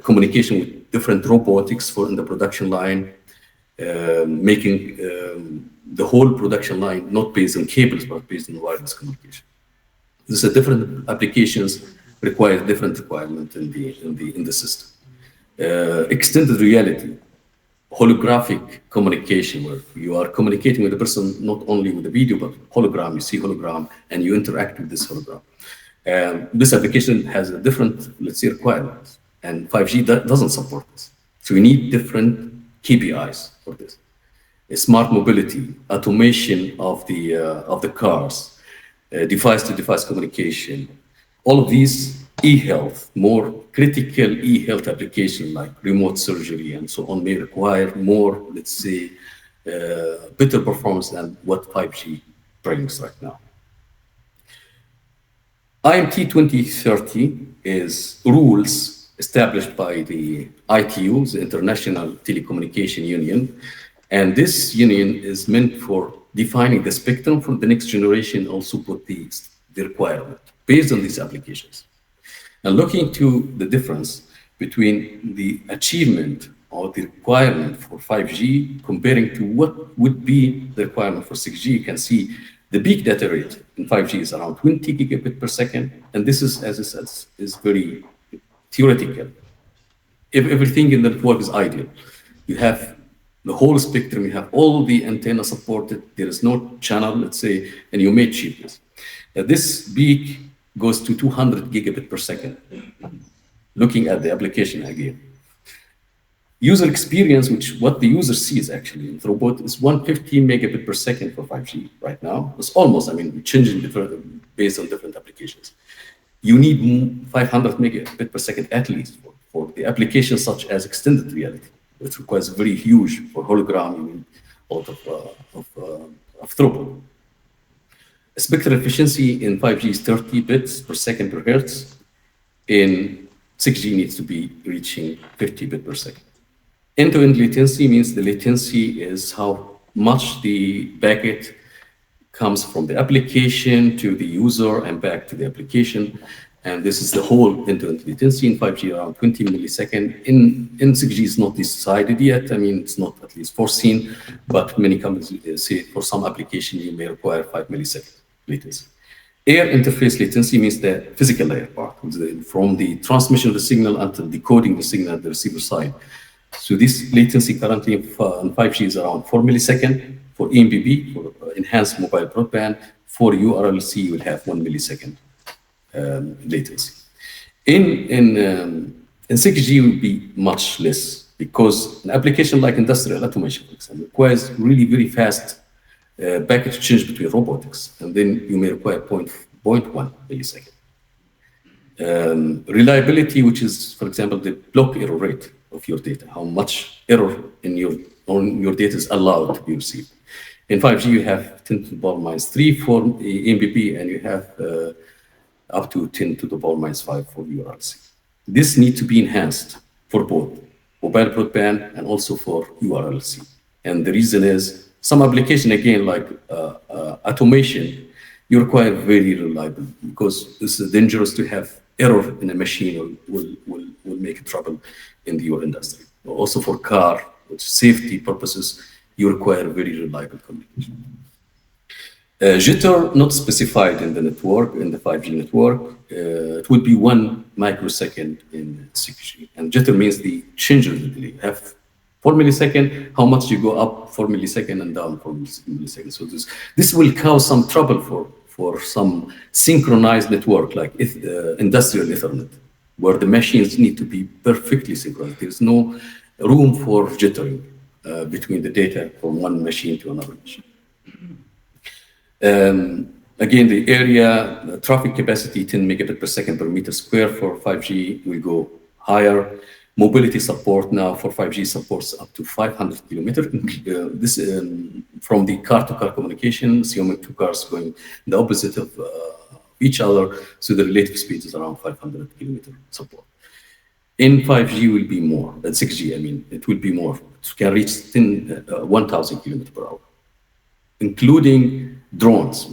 communication with different robotics in the production line, making the whole production line not based on cables, but based on wireless communication. These are different applications require different requirements in the system. Extended reality, holographic communication, where you are communicating with the person not only with the video, but hologram, you see hologram, and you interact with this hologram. This application has a different, let's say, requirements, and 5G doesn't support this. So we need different KPIs for this. Smart mobility, automation of the cars, device-to-device communication, all of these e-health, more critical e-health application like remote surgery and so on may require more, let's say, better performance than what 5G brings right now. IMT 2030 is rules established by the ITU, the International Telecommunication Union, and this union is meant for defining the spectrum for the next generation, also put the requirement based on these applications. And looking to the difference between the achievement or the requirement for 5G comparing to what would be the requirement for 6G, you can see the peak data rate in 5G is around 20 gigabit per second. And this is, as I said, is very theoretical. If everything in the network is ideal, you have the whole spectrum, you have all the antenna supported, there is no channel, let's say, and you may achieve this. This peak goes to 200 gigabit per second, looking at the application again. User experience, which what the user sees actually in the robot, is 115 megabit per second for 5G right now. It's almost, I mean, changing based on different applications. You need 500 megabit per second at least for the applications such as extended reality, which requires very huge for hologram. You need a lot of throughput. Spectral efficiency in 5G is 30 bits per second per hertz. In 6G needs to be reaching 50 bits per second. End-to-end latency means the latency is how much the packet comes from the application to the user and back to the application. And this is the whole end-to-end latency. In 5G, around 20 milliseconds. In 6G, it's not decided yet. I mean, it's not at least foreseen, but many companies say for some application, you may require 5 milliseconds latency. Air interface latency means the physical layer part, from the transmission of the signal until decoding the signal at the receiver side. So this latency currently in 5G is around 4 milliseconds. For EMBB, for enhanced mobile broadband. For URLC, you will have 1 millisecond latency. In 6G will be much less, because an application like industrial automation, for example, requires really very fast packet change between robotics, and then you may require 0.1 millisecond. Reliability, which is, for example, the block error rate of your data, how much error in your data is allowed to be received. In 5G, you have 10 to the power minus 3 for MBP, and you have up to 10 to the power minus 5 for URLC. This needs to be enhanced for both mobile broadband and also for URLC. And the reason is some application, again, like automation, you require very reliable, because this is dangerous to have error in a machine, or will make trouble in your industry. Also for car, with safety purposes, you require very reliable communication. Jitter not specified in the network, in the 5G network. It would be 1 microsecond in 6G. And jitter means the change of the delay. You have 4 milliseconds, how much you go up 4 milliseconds and down 4 milliseconds. So this will cause some trouble for some synchronized network, like industrial Ethernet, where the machines need to be perfectly synchronized. There's no room for jittering between the data from one machine to another machine. Again, the area, traffic capacity, 10 megabit per second per meter square for 5G will go higher. Mobility support now for 5G supports up to 500 kilometers. This from the car-to-car communication, assuming two cars going the opposite of each other, so the relative speed is around 500 kilometer support. In 5G will be more than 6G. I mean, it will be more. It can reach 1,000 kilometers per hour, including drones.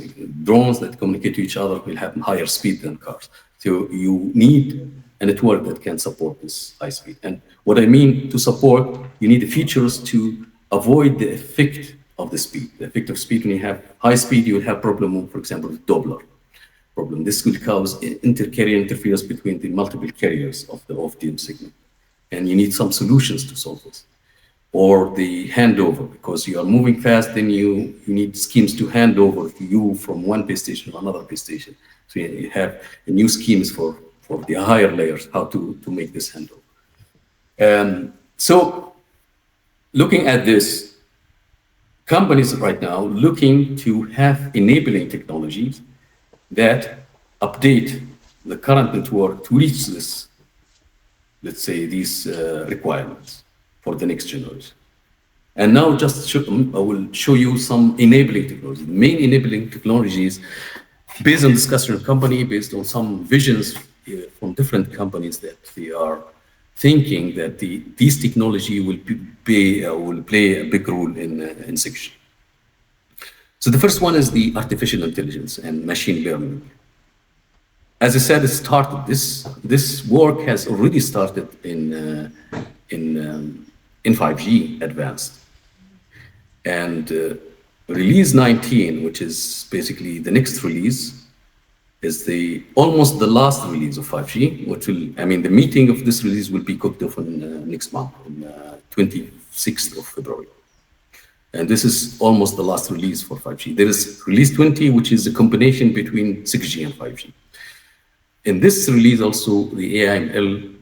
Drones that communicate to each other will have higher speed than cars. So you need a network that can support this high speed. And what I mean to support, you need the features to avoid the effect of the speed. The effect of speed, when you have high speed, you will have problem, for example, with Doppler problem. This will cause inter-carrier interference between the multiple carriers of the signal. And you need some solutions to solve this. Or the handover, because you are moving fast, then you need schemes to hand over to you from one base station to another base station. So you have new schemes for the higher layers, how to make this handover. So looking at this, companies right now looking to have enabling technologies that update the current network to reach this, let's say, these requirements for the next generation. And now I will show you some enabling technologies. The main enabling technologies, based on discussion of company, based on some visions from different companies, that they are thinking that these technology will play a big role in 6G. So the first one is the artificial intelligence and machine learning. As I said, it started. This work has already started in 5G advanced. And release 19, which is basically the next release, is almost the last release of 5G, which will, I mean, the meeting of this release will be cooked off in next month, on 26th of February. And this is almost the last release for 5G. There is release 20, which is a combination between 6G and 5G. In this release also, the AI/ML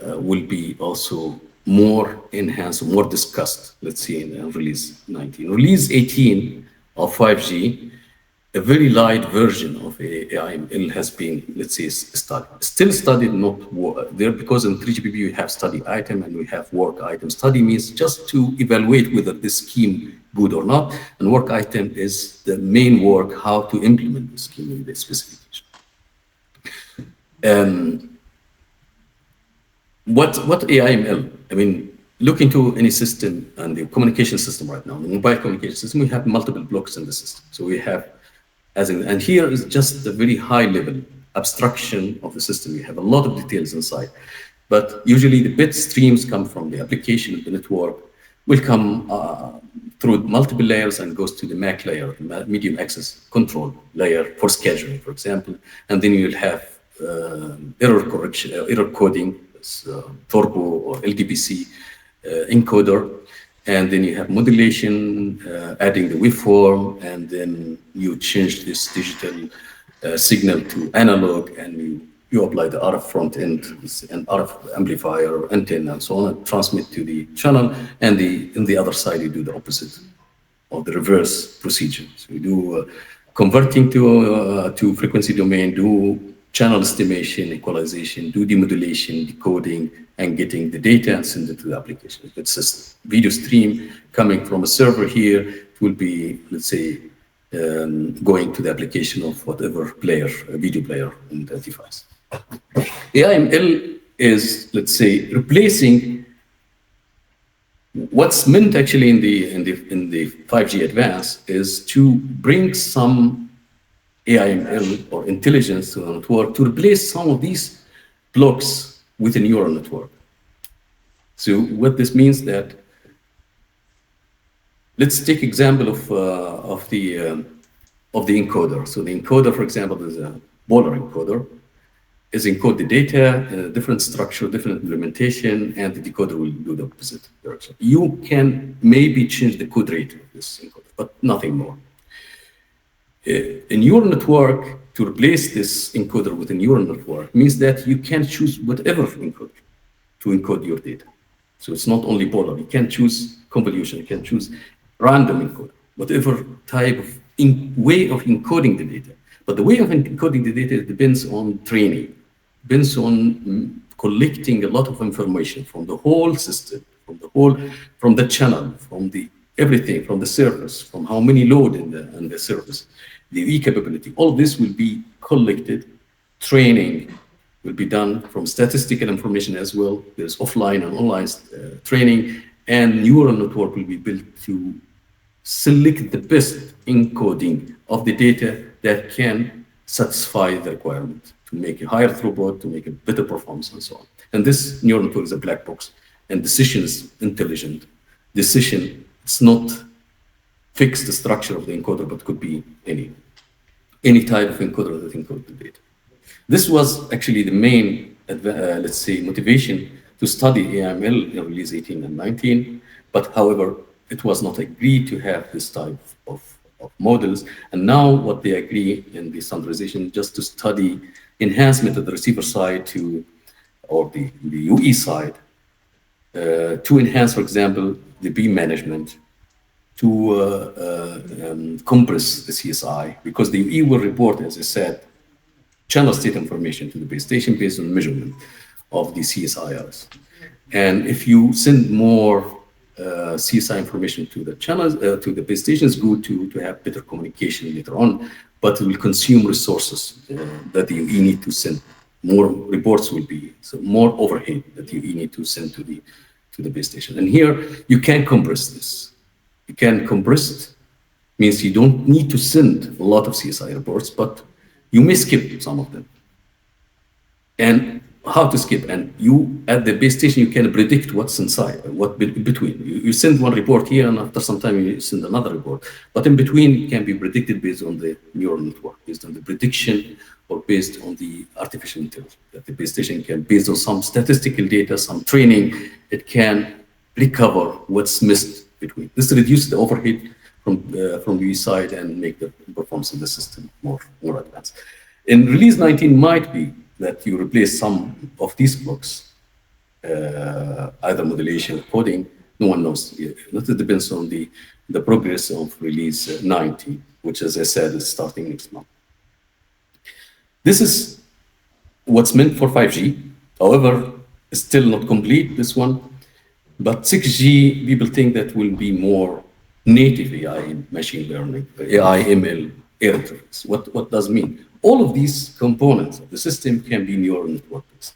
will be also more enhanced, more discussed, let's see, in release 19. Release 18 of 5G, a very light version of AIML has been, let's say, studied. Still studied, not there, because in 3GPP we have study item and we have work item. Study means just to evaluate whether this scheme good or not, and work item is the main work, how to implement the scheme in the specification. What AIML? I mean, look into any system and the communication system right now, the mobile communication system, we have multiple blocks in the system. So we have, and here is just a very high level abstraction of the system. We have a lot of details inside, but usually the bit streams come from the application of the network, will come through multiple layers and goes to the MAC layer, medium access control layer for scheduling, for example, and then you'll have error correction, error coding, Turbo or LDPC encoder, and then you have modulation, adding the waveform, and then you change this digital signal to analog, and you apply the RF front end and RF amplifier or antenna and so on, and transmit to the channel, and in the other side you do the opposite or the reverse procedure. So you do converting to frequency domain, do channel estimation, equalization, do demodulation, decoding, and getting the data and send it to the application. If it's a video stream coming from a server here, it will be, let's say, going to the application of whatever player, video player in the device. AIML is, let's say, replacing what's meant actually in the 5G advance is to bring some AIML or intelligence to the network to replace some of these blocks with a neural network. So what this means that, let's take example of the encoder. So the encoder, for example, is a Polar encoder, is encode the data in a different structure, different implementation, and the decoder will do the opposite direction. You can maybe change the code rate of this encoder, but nothing more. A neural network, to replace this encoder with a neural network, means that you can choose whatever encoder to encode your data. So it's not only Polar. You can choose convolution, you can choose random encoder, whatever type of way of encoding the data. But the way of encoding the data depends on training, depends on collecting a lot of information from the whole system, from the channel, from the everything, from the service, from how many load in the service, the UE capability. All this will be collected. Training will be done from statistical information as well. There's offline and online training, and neural network will be built to select the best encoding of the data that can satisfy the requirement to make a higher throughput, to make a better performance, and so on. And this neural network is a black box, and decision is intelligent. Decision, it's not fixed the structure of the encoder, but could be any type of encoder that encodes the data. This was actually the main, let's say, motivation to study AIML in release 18 and 19, but however, it was not agreed to have this type of models. And now what they agree in the standardization, just to study enhancement of the receiver side or the UE side, to enhance, for example, the beam management, to compress the CSI, because the UE will report, as I said, channel state information to the base station based on measurement of the CSIRs. And if you send more CSI information to the channels, to the base stations, good to have better communication later on, but it will consume resources that the UE need to send. More reports will be, so more overhead that the UE need to send to the base station. And here you can compress this. You can compress it, means you don't need to send a lot of CSI reports, but you may skip some of them. And how to skip? And you, at the base station, you can predict what's inside, what between. You send one report here, and after some time, you send another report. But in between, it can be predicted based on the neural network, based on the prediction, or based on the artificial intelligence. That the base station can, based on some statistical data, some training, it can recover what's missed between. This reduces the overhead from the side and make the performance of the system more advanced. In release 19 might be that you replace some of these blocks either modulation or coding. No one knows. It depends on the progress of release 90, which, as I said, is starting next month. This is what's meant for 5G. However, it's still not complete, this one. But 6G, people think that will be more native AI in machine learning, AI, ML, air interface. What does it mean? All of these components of the system can be neural networks.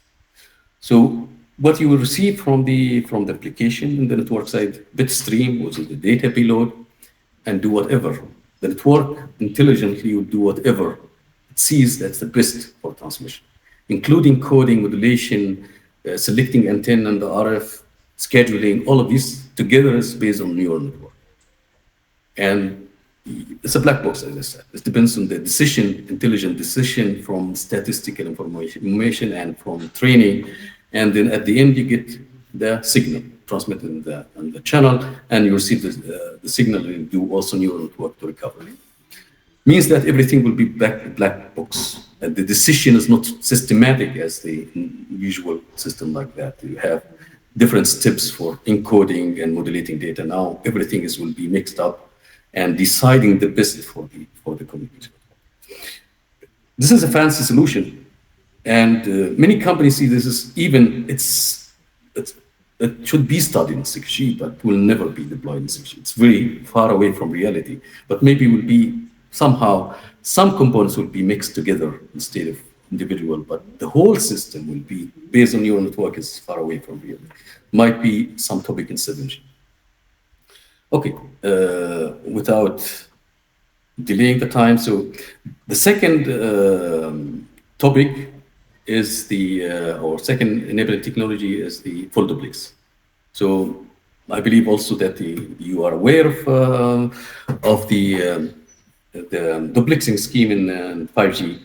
So what you will receive from the application in the network side, bit stream, which is the data payload, and do whatever. The network intelligently will do whatever it sees that's the best for transmission, including coding, modulation, selecting antenna and the RF, scheduling. All of this together is based on neural network. And it's a black box, as I said. It depends on the intelligent decision from statistical information and from training. And then at the end, you get the signal transmitted on the channel, and you receive the signal and do also neural network to recovery. Means that everything will be black box. And the decision is not systematic as the usual system like that. You have different steps for encoding and modulating data. Now everything will be mixed up and deciding the best for the communication. This is a fancy solution, and many companies see this as it should be studied in 6G, but will never be deployed in 6G. It's very far away from reality, but maybe will be somehow some components will be mixed together instead of individual, but the whole system will be based on neural network is far away from reality. Might be some topic in 7G. Okay, without delaying the time, so the second topic is or second enabling technology is the full duplex. So I believe also that you are aware of the duplexing scheme in 5G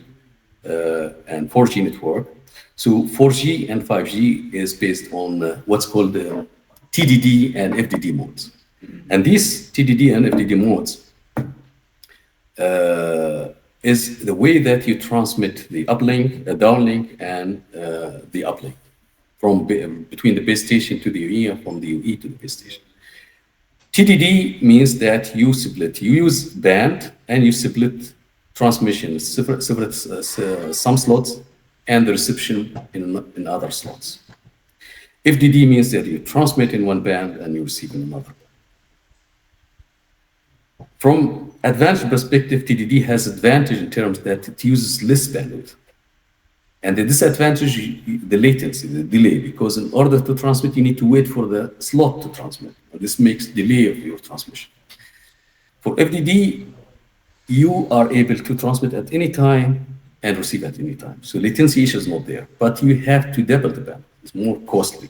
and 4G network. So 4G and 5G is based on what's called the TDD and FDD modes. And these TDD and FDD modes is the way that you transmit the uplink, the downlink, and the uplink from between the base station to the UE and from the UE to the base station. TDD means that you use band and you split transmission, some slots, and the reception in other slots. FDD means that you transmit in one band and you receive in another. From advantage perspective, TDD has advantage in terms that it uses less bandwidth. And the disadvantage, the latency, the delay, because in order to transmit, you need to wait for the slot to transmit. And this makes delay of your transmission. For FDD, you are able to transmit at any time and receive at any time. So latency issue is not there, but you have to double the bandwidth. It's more costly.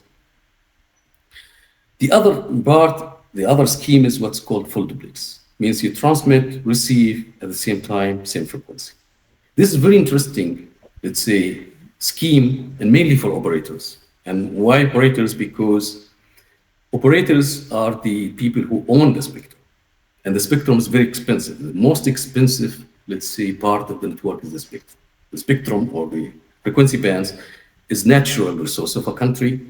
The other part, the other scheme is what's called full duplex. Means you transmit, receive at the same time, same frequency. This is very interesting, let's say, scheme, and mainly for operators. And why operators? Because operators are the people who own the spectrum. And the spectrum is very expensive. The most expensive, let's say, part of the network is the spectrum. The spectrum or the frequency bands is natural resource of a country.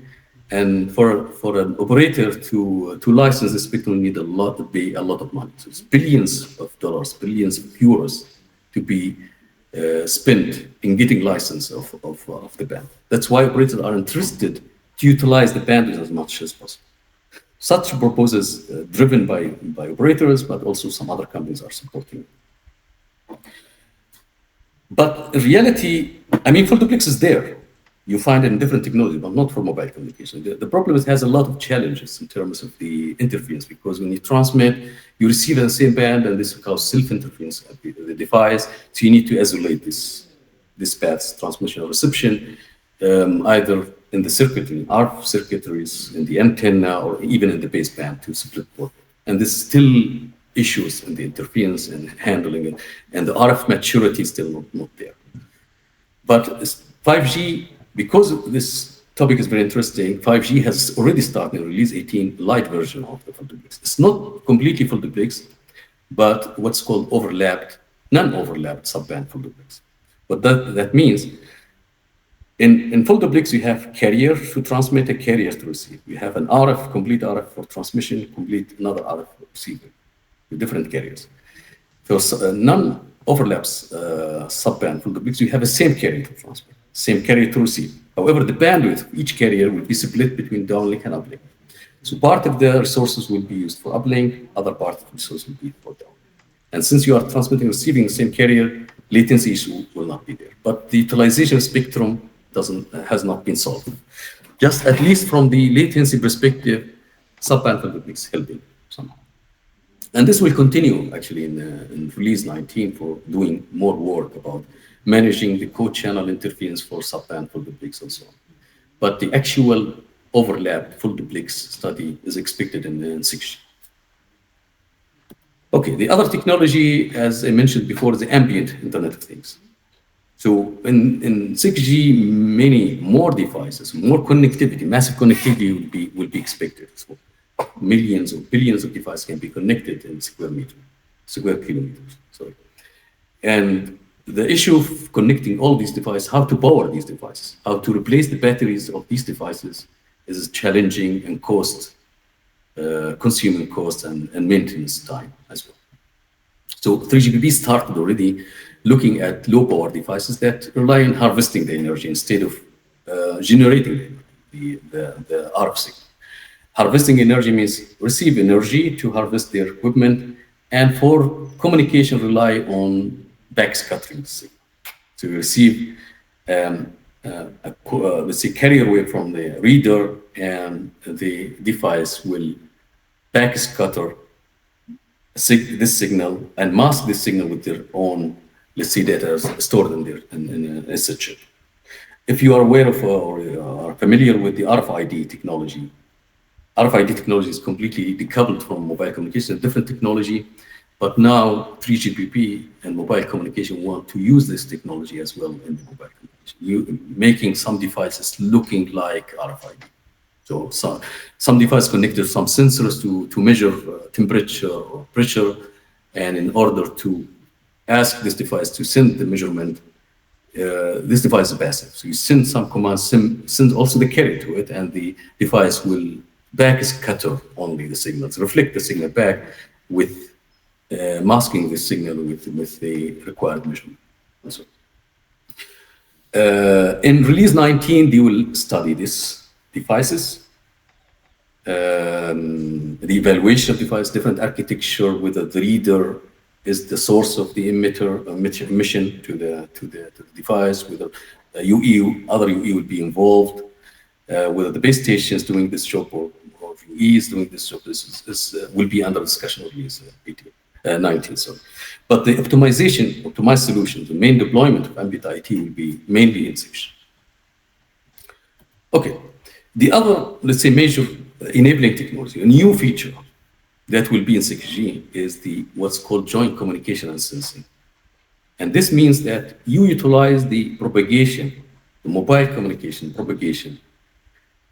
And for an operator to license the spectrum, you need to pay a lot of money. So it's billions of dollars, billions of euros to be spent in getting license of the band. That's why operators are interested to utilize the bandwidth as much as possible. Such proposals driven by operators, but also some other companies are supporting. But in reality, I mean, full duplex is there. You find it in different technology, but not for mobile communication. The problem is it has a lot of challenges in terms of the interference, because when you transmit, you receive in the same band, and this causes self-interference at the device. So you need to isolate this paths, transmission or reception, either in the circuitry, RF circuitries, in the antenna, or even in the baseband to split both. And there's still issues in the interference and handling it, and the RF maturity is still not there. But 5G, because this topic is very interesting, 5G has already started in release 18 light version of the full duplex. It's not completely full duplex, but what's called overlapped, non-overlapped subband full duplex. What that means, In full duplex, you have carrier to transmit, a carrier to receive. You have an RF, complete RF for transmission, complete another RF for receiving, with different carriers. For non-overlaps subband full duplex, you have the same carrier to transmit, same carrier to receive. However, the bandwidth of each carrier will be split between downlink and uplink. So part of the resources will be used for uplink, other part of the resources will be for downlink. And since you are transmitting and receiving the same carrier, latency issue will not be there. But the utilization spectrum has not been solved. Just at least from the latency perspective, subband full duplex helping somehow. And this will continue actually in release 19 for doing more work about managing the co-channel interference for subband full duplex and so on. But the actual overlap full duplex study is expected in 6G. Okay, the other technology, as I mentioned before, is the ambient Internet of Things. So in 6G, many more devices, more connectivity, massive connectivity will be expected. So millions or billions of devices can be connected in square kilometers. Sorry. And the issue of connecting all these devices, how to power these devices, how to replace the batteries of these devices is challenging and consuming cost and maintenance time as well. So 3GPP started already looking at low power devices that rely on harvesting the energy instead of generating the RF signal. Harvesting energy means receive energy to harvest their equipment, and for communication rely on backscattering signal. So you receive let's say carrier wave from the reader, and the device will backscatter this signal and mask this signal with their own, let's say, data stored in a chip. If you are aware of or are familiar with the RFID technology is completely decoupled from mobile communication, a different technology. But now 3GPP and mobile communication want to use this technology as well in the mobile communication, making some devices looking like RFID. So some device connected some sensors to measure temperature or pressure, and in order to ask this device to send the measurement, this device is passive. So you send some commands, send also the carrier to it, and the device will backscatter only the signals, reflect the signal back with masking the signal with the required measurement. So, in release 19, they will study these devices, the evaluation of device, different architecture, whether the reader is the source of the emission to the device, whether other UE will be involved, whether the base station is doing this job or UE is doing this job. This will be under discussion of release 19. Sorry. But the optimized solution, the main deployment of ambient IT will be mainly in 6G. Okay, the other, let's say, major enabling technology, a new feature that will be in 6G is what's called joint communication and sensing. And this means that you utilize the propagation, the mobile communication propagation,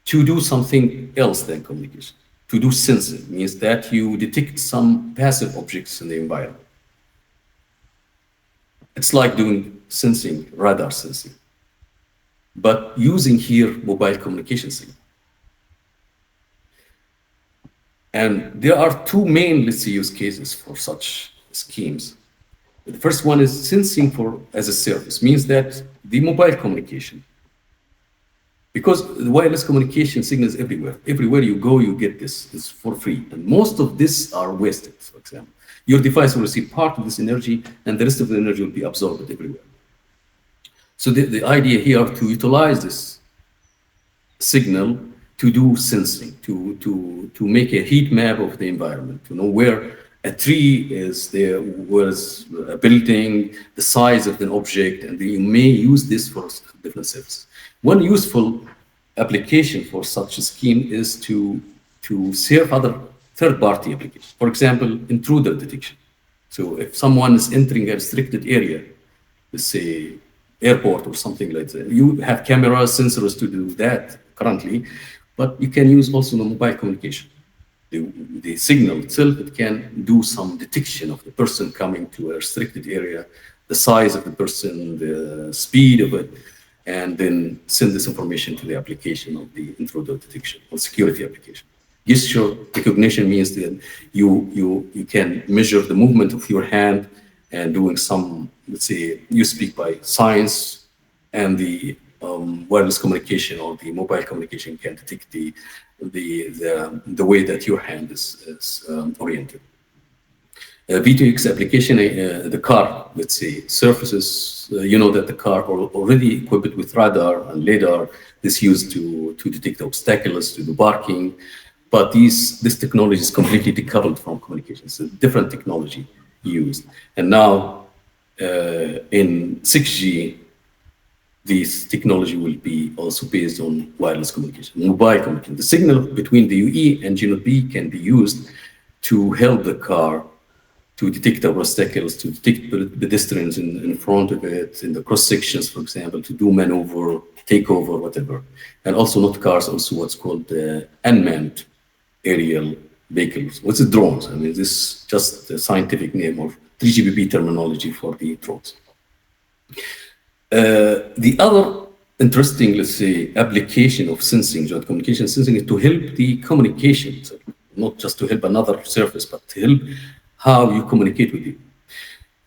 to do something else than communication. To do sensing means that you detect some passive objects in the environment. It's like doing sensing, radar sensing, but using here mobile communication signal. And there are two main, let's say, use cases for such schemes. The first one is sensing as a service, means that the mobile communication, because the wireless communication signals everywhere. Everywhere you go, you get this. It's for free. And most of this are wasted, for example. Your device will receive part of this energy, and the rest of the energy will be absorbed everywhere. So the idea here to utilize this signal to do sensing, to make a heat map of the environment, to know where a tree is there, where's a building, the size of an object, and you may use this for different services. One useful application for such a scheme is to serve other third-party applications. For example, intruder detection. So if someone is entering a restricted area, let's say airport or something like that, you have cameras, sensors to do that currently, but you can use also the mobile communication. The signal itself, it can do some detection of the person coming to a restricted area, the size of the person, the speed of it, and then send this information to the application of the intruder detection or security application. Gesture recognition means that you can measure the movement of your hand and doing some, let's say, you speak by signs, and the wireless communication or the mobile communication can detect the way that your hand is oriented. V2X application, the car, let's say, surfaces, you know that the car are already equipped with radar and LiDAR. This used to detect obstacles, to do parking, but this technology is completely decoupled from communications. It's a different technology used. And now in 6G, this technology will be also based on wireless communication, mobile communication. The signal between the UE and GNB can be used to help the car to detect obstacles, to detect pedestrians in front of it, in the cross sections, for example, to do maneuver, takeover, whatever. And also not cars, also what's called unmanned aerial vehicles. What's the drones? I mean, this is just the scientific name of 3GPP terminology for the drones. The other interesting, let's say, application of sensing, joint communication sensing, is to help the communication, so not just to help another surface, but to help how you communicate with you.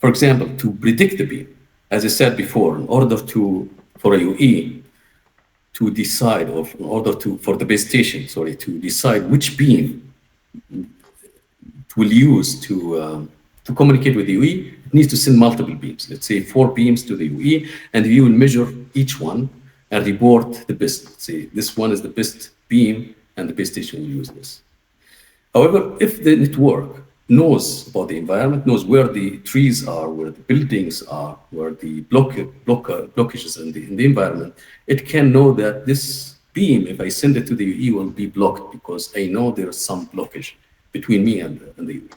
For example, to predict the beam, as I said before, in order for a UE to decide, or in order for the base station, sorry, to decide which beam it will use to communicate with the UE, it needs to send multiple beams. Let's say 4 beams to the UE, and you will measure each one and report the best. Let's say this one is the best beam, and the base station will use this. However, if the network knows about the environment, knows where the trees are, where the buildings are, where the blockages in the environment, it can know that this beam, if I send it to the UE, will be blocked because I know there's some blockage between me and the UE.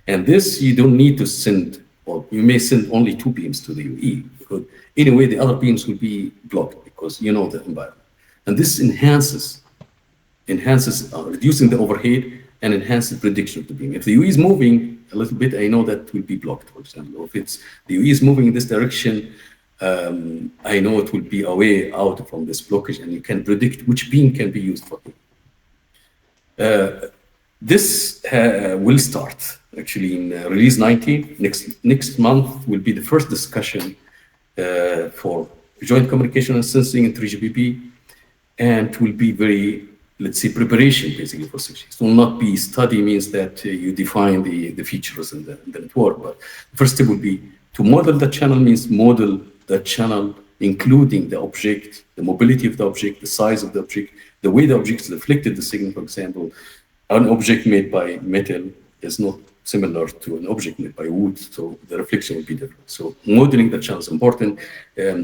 And this, you don't need to send, or you may send only 2 beams to the UE, because anyway, the other beams will be blocked because you know the environment. And this enhances reducing the overhead and enhance the prediction of the beam. If the UE is moving a little bit, I know that will be blocked, for example. Or if the UE is moving in this direction, I know it will be away out from this blockage, and you can predict which beam can be used for it. This will start actually in release 90. Next month will be the first discussion for joint communication and sensing in 3GPP, and it will be very, let's say, preparation basically for 6G. It will not be study, means that you define the features in the network, but the first step will be to model the channel, means model the channel, including the object, the mobility of the object, the size of the object, the way the object is reflected the signal. For example, an object made by metal is not similar to an object made by wood, so the reflection will be different. So modeling the channel is important,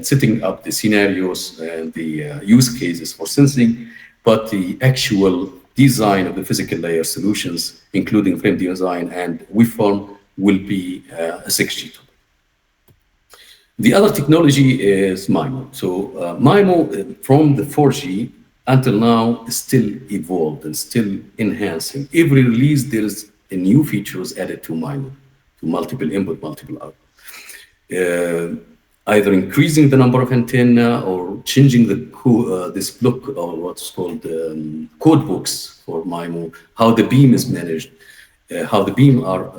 setting up the scenarios and the use cases for sensing, but the actual design of the physical layer solutions, including frame design and waveform, will be a 6G topic. The other technology is MIMO. So MIMO from the 4G until now is still evolved and still enhancing. Every release, there is a new features added to MIMO, to multiple input, multiple output. Either increasing the number of antenna or changing the this block, or what's called code books for MIMO, how the beam is managed, how the beam are,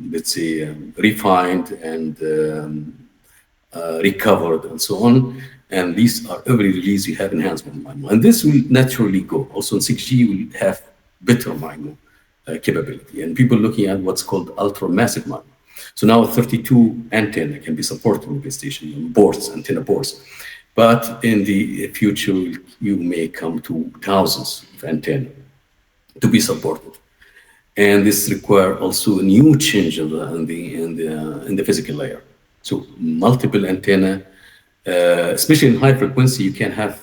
let's say, refined and recovered and so on. And these are, every release you have enhancement in MIMO. And this will naturally go. Also in 6G, will have better MIMO capability. And people looking at what's called ultra-massive MIMO. So now 32 antenna can be supported in base station boards, antenna boards. But in the future, you may come to thousands of antenna to be supported. And this requires also a new change in the physical layer. So multiple antenna, especially in high frequency, you can have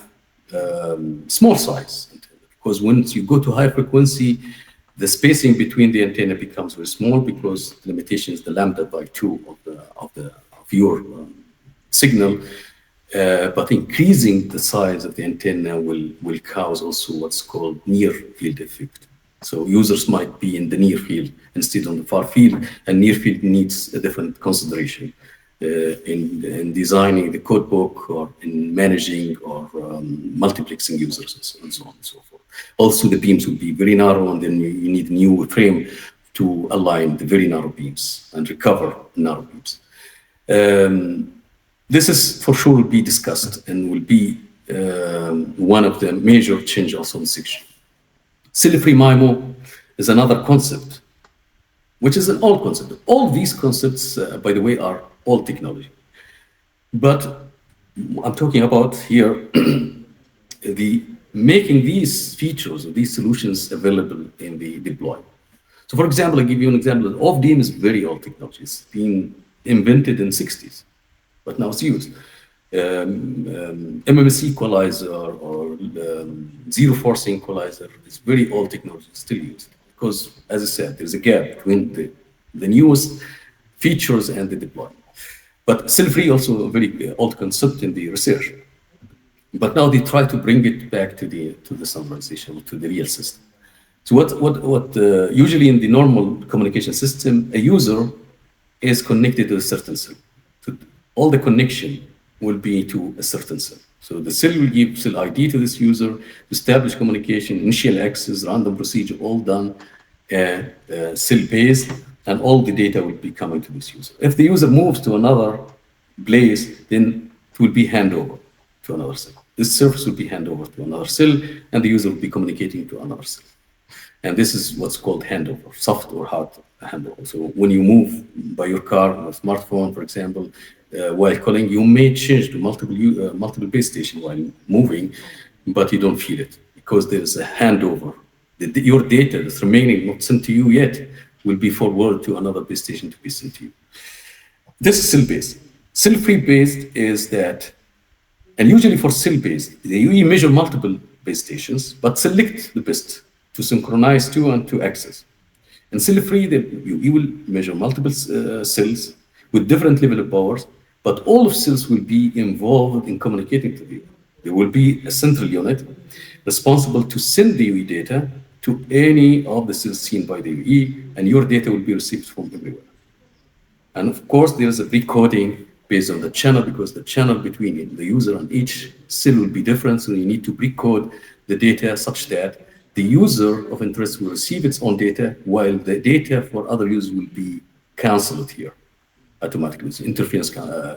small size antenna, because once you go to high frequency, the spacing between the antenna becomes very small because the limitation is the lambda by 2 of your signal. But increasing the size of the antenna will cause also what's called near field effect. So users might be in the near field instead of the far field, and near field needs a different consideration. in designing the code book or in managing or multiplexing users and so on and so forth. Also, the beams will be very narrow, and then you need a new frame to align the very narrow beams and recover narrow beams. This is for sure will be discussed and will be one of the major changes also in section. Cell-free MIMO is another concept, which is an old concept. All these concepts, by the way, are old technology. But I'm talking about here the making these features or these solutions available in the deploy. So for example, I give you an example. OFDM is very old technology. It's been invented in 60s, but now it's used. MMS equalizer or zero forcing equalizer is very old technology, still used. Because, as I said, there's a gap between the newest features and the deployment. But cell-free also a very old concept in the research. But now they try to bring it back to the standardization, to the real system. So what usually in the normal communication system, a user is connected to a certain cell. So all the connection will be to a certain cell. So the cell will give cell ID to this user, establish communication, initial access, random procedure, all done cell-based, and all the data will be coming to this user. If the user moves to another place, then it will be handover to another cell. This service will be handover to another cell, and the user will be communicating to another cell. And this is what's called handover, soft or hard handover. So when you move by your car or smartphone, for example, while calling, you may change to multiple base station while moving, but you don't feel it because there's a handover. Your data that's remaining not sent to you yet will be forwarded to another base station to be sent to you. This is cell-based. Cell-free based is that, and usually for cell-based, you measure multiple base stations, but select the best to synchronize to and to access. And cell-free, you will measure multiple cells with different level of powers, but all of cells will be involved in communicating to you. There will be a central unit responsible to send the UE data to any of the cells seen by the UE, and your data will be received from everywhere. And of course, there's a recoding based on the channel, because the channel between the user and each cell will be different, so you need to recode the data such that the user of interest will receive its own data, while the data for other users will be canceled here automatically. So interference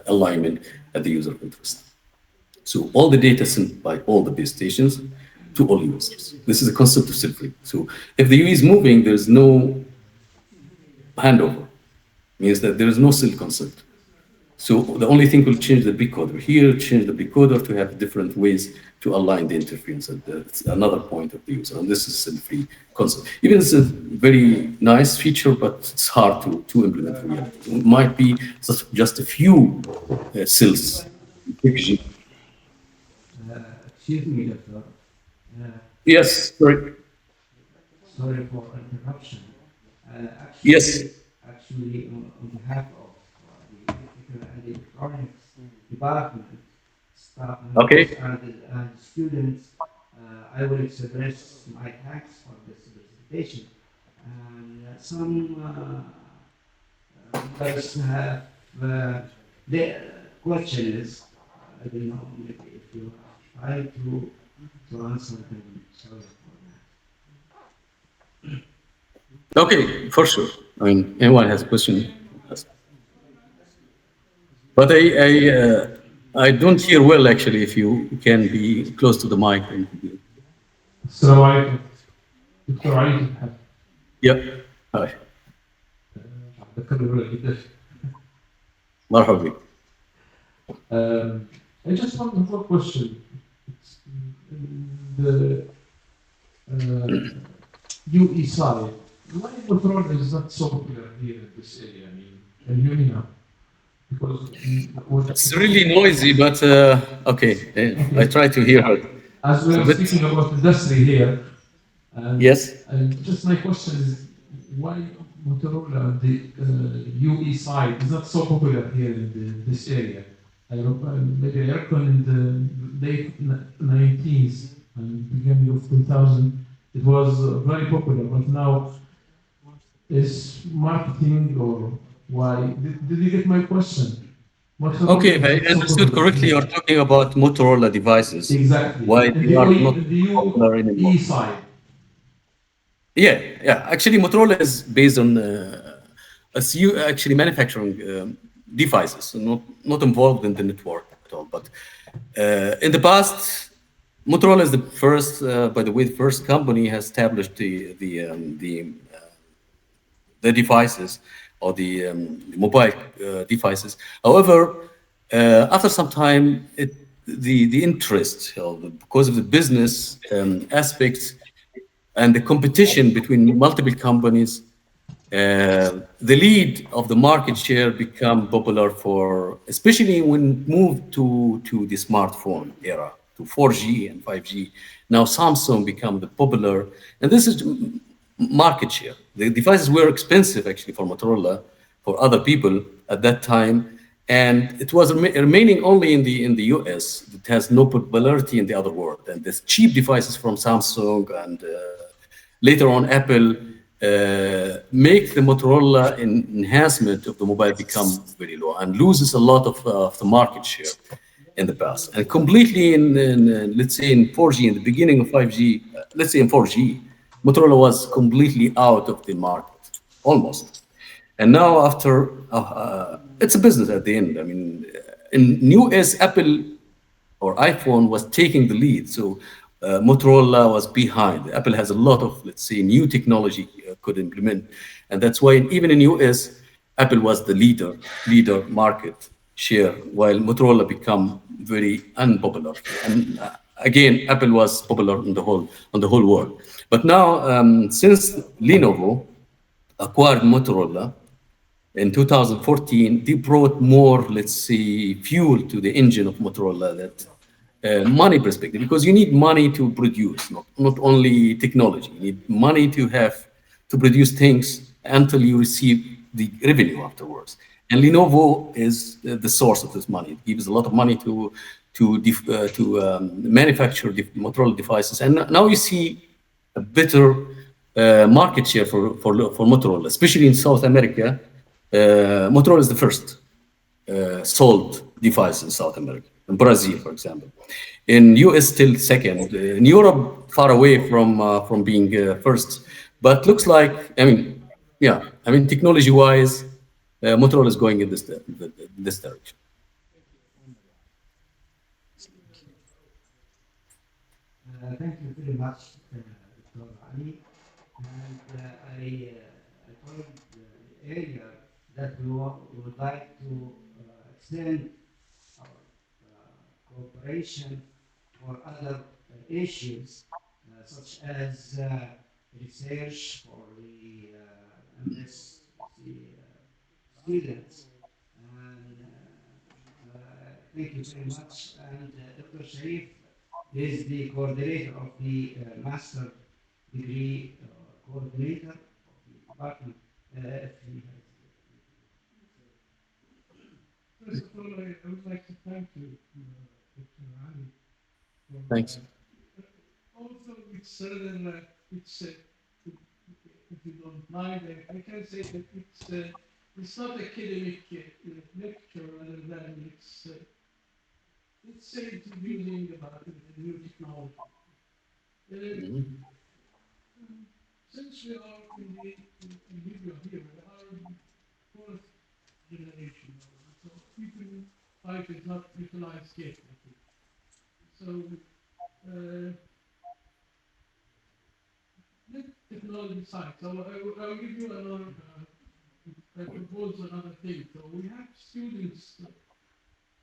alignment at the user of interest. So all the data sent by all the base stations to all users. This is a concept of cell-free. So if the UE is moving, there's no handover. Means that there is no cell concept. So the only thing will change the precoder. Here, change the precoder to have different ways to align the interference at another point of the user. And this is cell-free concept. Even it's a very nice feature, but it's hard to implement in reality. It might be just a few cells. Excuse me, Doctor. Yes, sorry. Sorry for interruption. Yes. Actually, on behalf of the Electrical and Electronics Department, staff members Okay. and students, I will express my thanks for this presentation. And some members have the question is, I don't know if you try to answer them. Sorry for that. Okay, for sure. I mean, anyone has a question? But I don't hear well, actually, if you can be close to the mic. السلام عليكم دكتور علي كيف حالك؟ Yep. Hi. بكرر قديش مرحبا بك. I just want one question. The UE side, why Motorola is not so popular here in this area? I mean, can you hear me now? Because It's really noisy, but okay. I try to hear her. as we are speaking about industry here, Yes. and just my question is, why Motorola, the UE side, is not so popular here in this area? Maybe I reckon in the late 90s and beginning of 2000, it was very popular, but now is marketing or why? Did you get my question? Motorola Okay, if I is not so understood popular correctly, here. you're talking about Motorola devices, Exactly. why And they are not the popular anymore. UE side. Yeah, yeah. Actually, Motorola is based on actually manufacturing devices, not involved in the network at all. But in the past, Motorola is the first, by the way, the first company has established the devices or the mobile devices. However, after some time, the interest, because of the business aspects and the competition between multiple companies, the lead of the market share become popular for, especially when moved to the smartphone era, to 4G and 5G. Now Samsung become the popular, and this is market share. The devices were expensive actually for Motorola, for other people at that time, and it was remaining only in the US. It has no popularity in the other world. And these cheap devices from Samsung and later on Apple make the Motorola enhancement of the mobile become very low and loses a lot of the market share in the past. And completely in let's say in 4G, in the beginning of 5G, let's say in 4G, Motorola was completely out of the market, almost. And now after, it's a business at the end. I mean, in US, Apple or iPhone was taking the lead. So Motorola was behind. Apple has a lot of, let's say, new technology could implement. And that's why even in US, Apple was the leader market share, while Motorola become very unpopular. And again, Apple was popular on the whole world. But now, since Lenovo acquired Motorola, in 2014, they brought more, let's say, fuel to the engine of Motorola, that money perspective, because you need money to produce, not only technology. You need money to produce things until you receive the revenue afterwards. And Lenovo is the source of this money. It gives a lot of money to manufacture the Motorola devices. And now you see a better market share for Motorola, especially in South America. Motorola is the first sold device in South America, in Brazil, for example. In US, still second. In Europe, far away from being first. But looks like, I mean, yeah, I mean, technology-wise, Motorola is going in this direction. Thank you very much, Dr. Ali. And I told earlier that we would like to extend our cooperation for other issues, such as research for the MS students. And thank you very much. And Dr. Sharif is the coordinator of the master degree coordinator of the department. If he has First of all, I would like to thank you, Dr. Ali, for Thanks. also it's rather, if you don't mind, I can say that it's not academic lecture rather than it's introducing about the new technology. Mhm. Since we are in the video here, we are fourth generation, so people life is not utilized yet. I think. So let technology side. So I'll give you another. I propose another thing. So we have students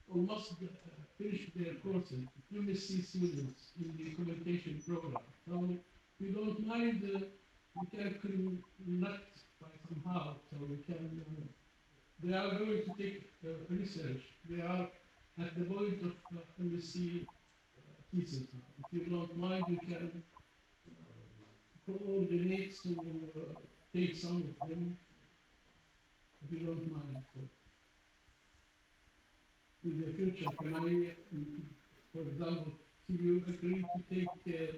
who must finish their courses, MSc students in the communication program. So we don't mind, we can connect by somehow, so we can, they are going to take research. They are at the point of MSc thesis now. If you don't mind, you can coordinate to take some of them, if you don't mind. So in the future, can I, for example, do you agree to take,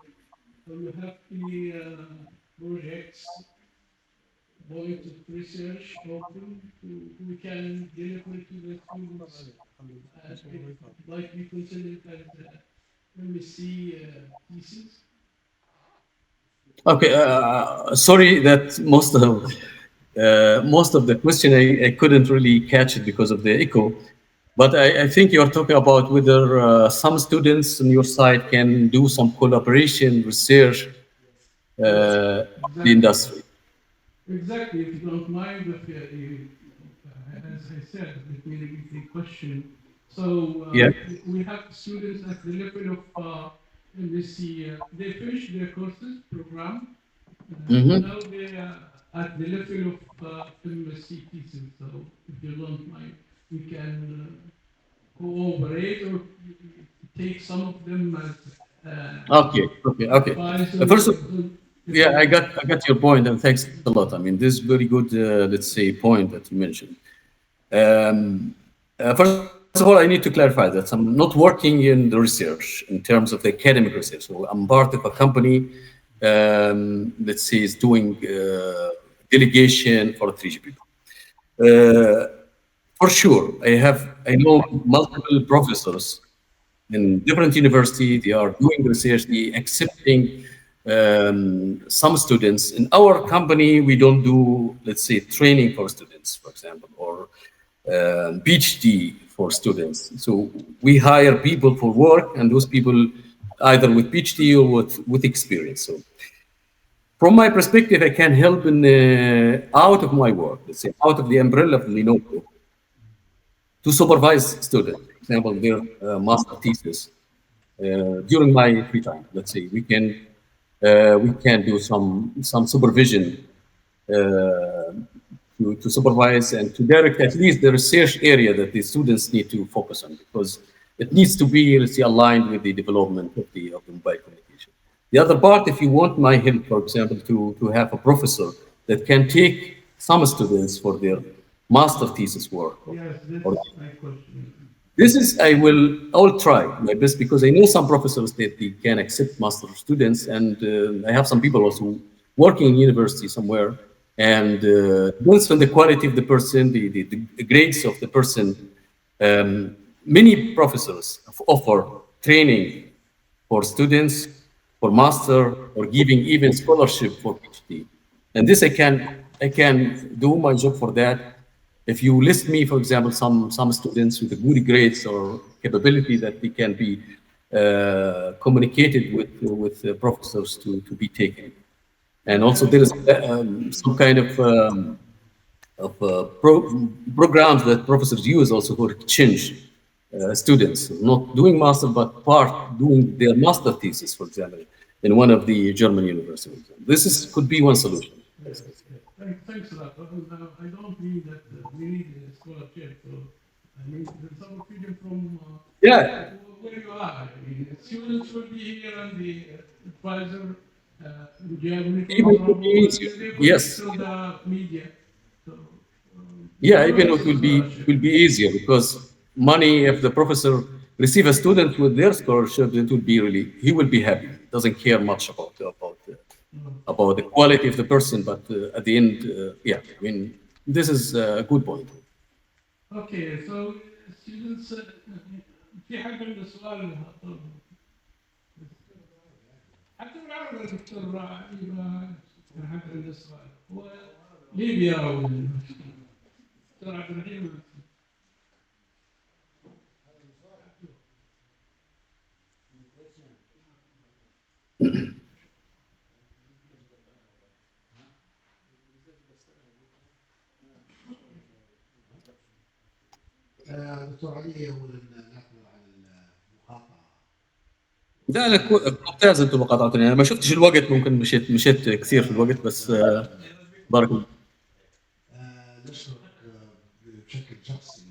or you have any projects point of research open we can deliver to the students, like we consider it as MSc thesis. Okay, sorry that most of the question I couldn't really catch it because of the echo, but I think you're talking about whether some students on your side can do some collaboration research Yes, in the exactly. industry. Exactly. If you don't mind, if as I said, let me repeat the question. So Yeah. we have students at the level of MSc. They finish their courses program. Hmm. Now they are at the level of MSc thesis. So if you don't mind, we can cooperate or take some of them as Okay. Okay. Okay. advisor. First of If Yeah, you don't. I got your point, and thanks a lot. I mean, this is very good, let's say, point that you mentioned. First of all, I need to clarify that I'm not working in the research in terms of the academic research. So I'm part of a company, let's say, is doing delegation for 3G people. Uh, for sure, I know multiple professors in different university. They are doing research, they accepting some students. In our company, we don't do, let's say, training for students, for example, or PhD for students. So we hire people for work, and those people either with PhD or with experience. So from my perspective, I can help in out of my work, let's say, out of the umbrella of Lenovo, to supervise students, for example, their master thesis during my free time. Let's say we can do some supervision to supervise and to direct at least the research area that the students need to focus on, because it needs to be, let's say, aligned with the development of the mobile communication. The other part, if you want my help, for example, to have a professor that can take some students for their master thesis work, Yes, or that's my question. this is, I will try my best, because I know some professors that they can accept master students, and I have some people also working in university somewhere, and depends on the quality of the person, the grades of the person. Many professors offer training for students, for master, or giving even scholarship for PhD. And this I can do my job for that. If you list me, for example, some students with good grades or capability that they can be communicated with professors to be taken. And also there is some kind of programs that professors use also for exchange students, not doing master, but part doing their master thesis, for example, in one of the German universities. This is Yes, could be one solution. yes, yes. Thanks a lot. I don't mean that we need a scholarship. So I mean, there's some opinion from Yeah, where you are. I mean, students will be here and the advisor, would you have any even it problem? would be easier. They connect Yes, through the media. So yeah, no even need it for scholarship. will be easier, because money, if the professor receive a student with their scholarship, it will be really, he will be happy. Doesn't care much about the quality of the person, but at the end, yeah, I mean, this is a good point. Okay, so students, في حاجة من السؤال حتى العربي دكتور يبقى حاجة من السؤال هو ليبيا دكتور عبد الرحيم. دكتور علي، اولا نعتذر عن المقاطعه. ده انا ممتاز، انتم ما قاطعتوني، انا ما شفتش الوقت، ممكن مشيت كثير في الوقت، بس بارك الله. نشكرك بشكل شخصي.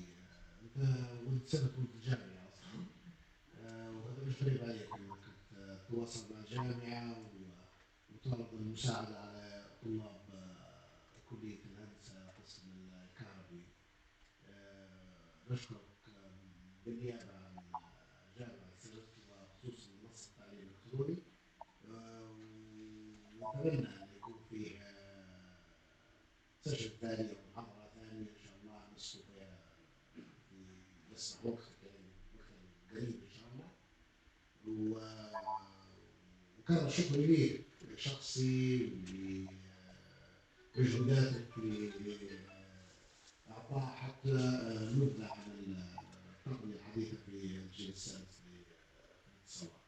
انت ولد سنه ولد الجامعه اصلا، وهذا مش غريب عليك انك تتواصل مع الجامعه وتعرض المساعده على طلاب كليه الهندسه قسم الكهربي. نشكرك بالنيابه عن جامعه سلفت وخصوصا منصه التعليم الالكتروني. ونتمنى ان يكون فيه ثانيه ومحاضره ثانيه ان شاء الله نسلك في لسه وقت قريب ان شاء الله. وكان شكري ليك شخصي لمجهوداتك في اعطاء حتى نبذه عن التقنيه الحديثه في الجيل السادس للاتصالات.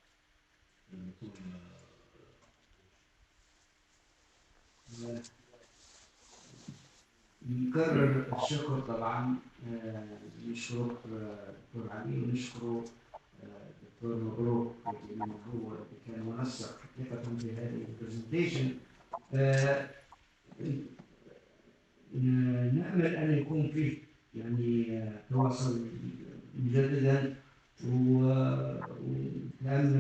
نكرر الشكر طبعا، نشكر دكتور علي ونشكر دكتور مبروك لأنه هو كان منسق حقيقة في هذه البرزنتيشن. نأمل أن يكون فيه يعني تواصل مجددا ونتأمل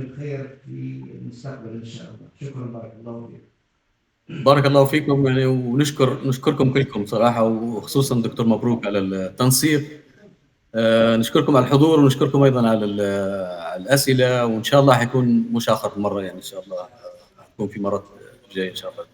الخير في المستقبل إن شاء الله. شكرا، بارك الله فيك. بارك الله فيكم يعني، نشكركم كلكم صراحه، وخصوصا دكتور مبروك على التنسيق. نشكركم على الحضور، ونشكركم ايضا على الاسئله، وان شاء الله حيكون مش اخر مره يعني، ان شاء الله حتكون في مرات جايه ان شاء الله.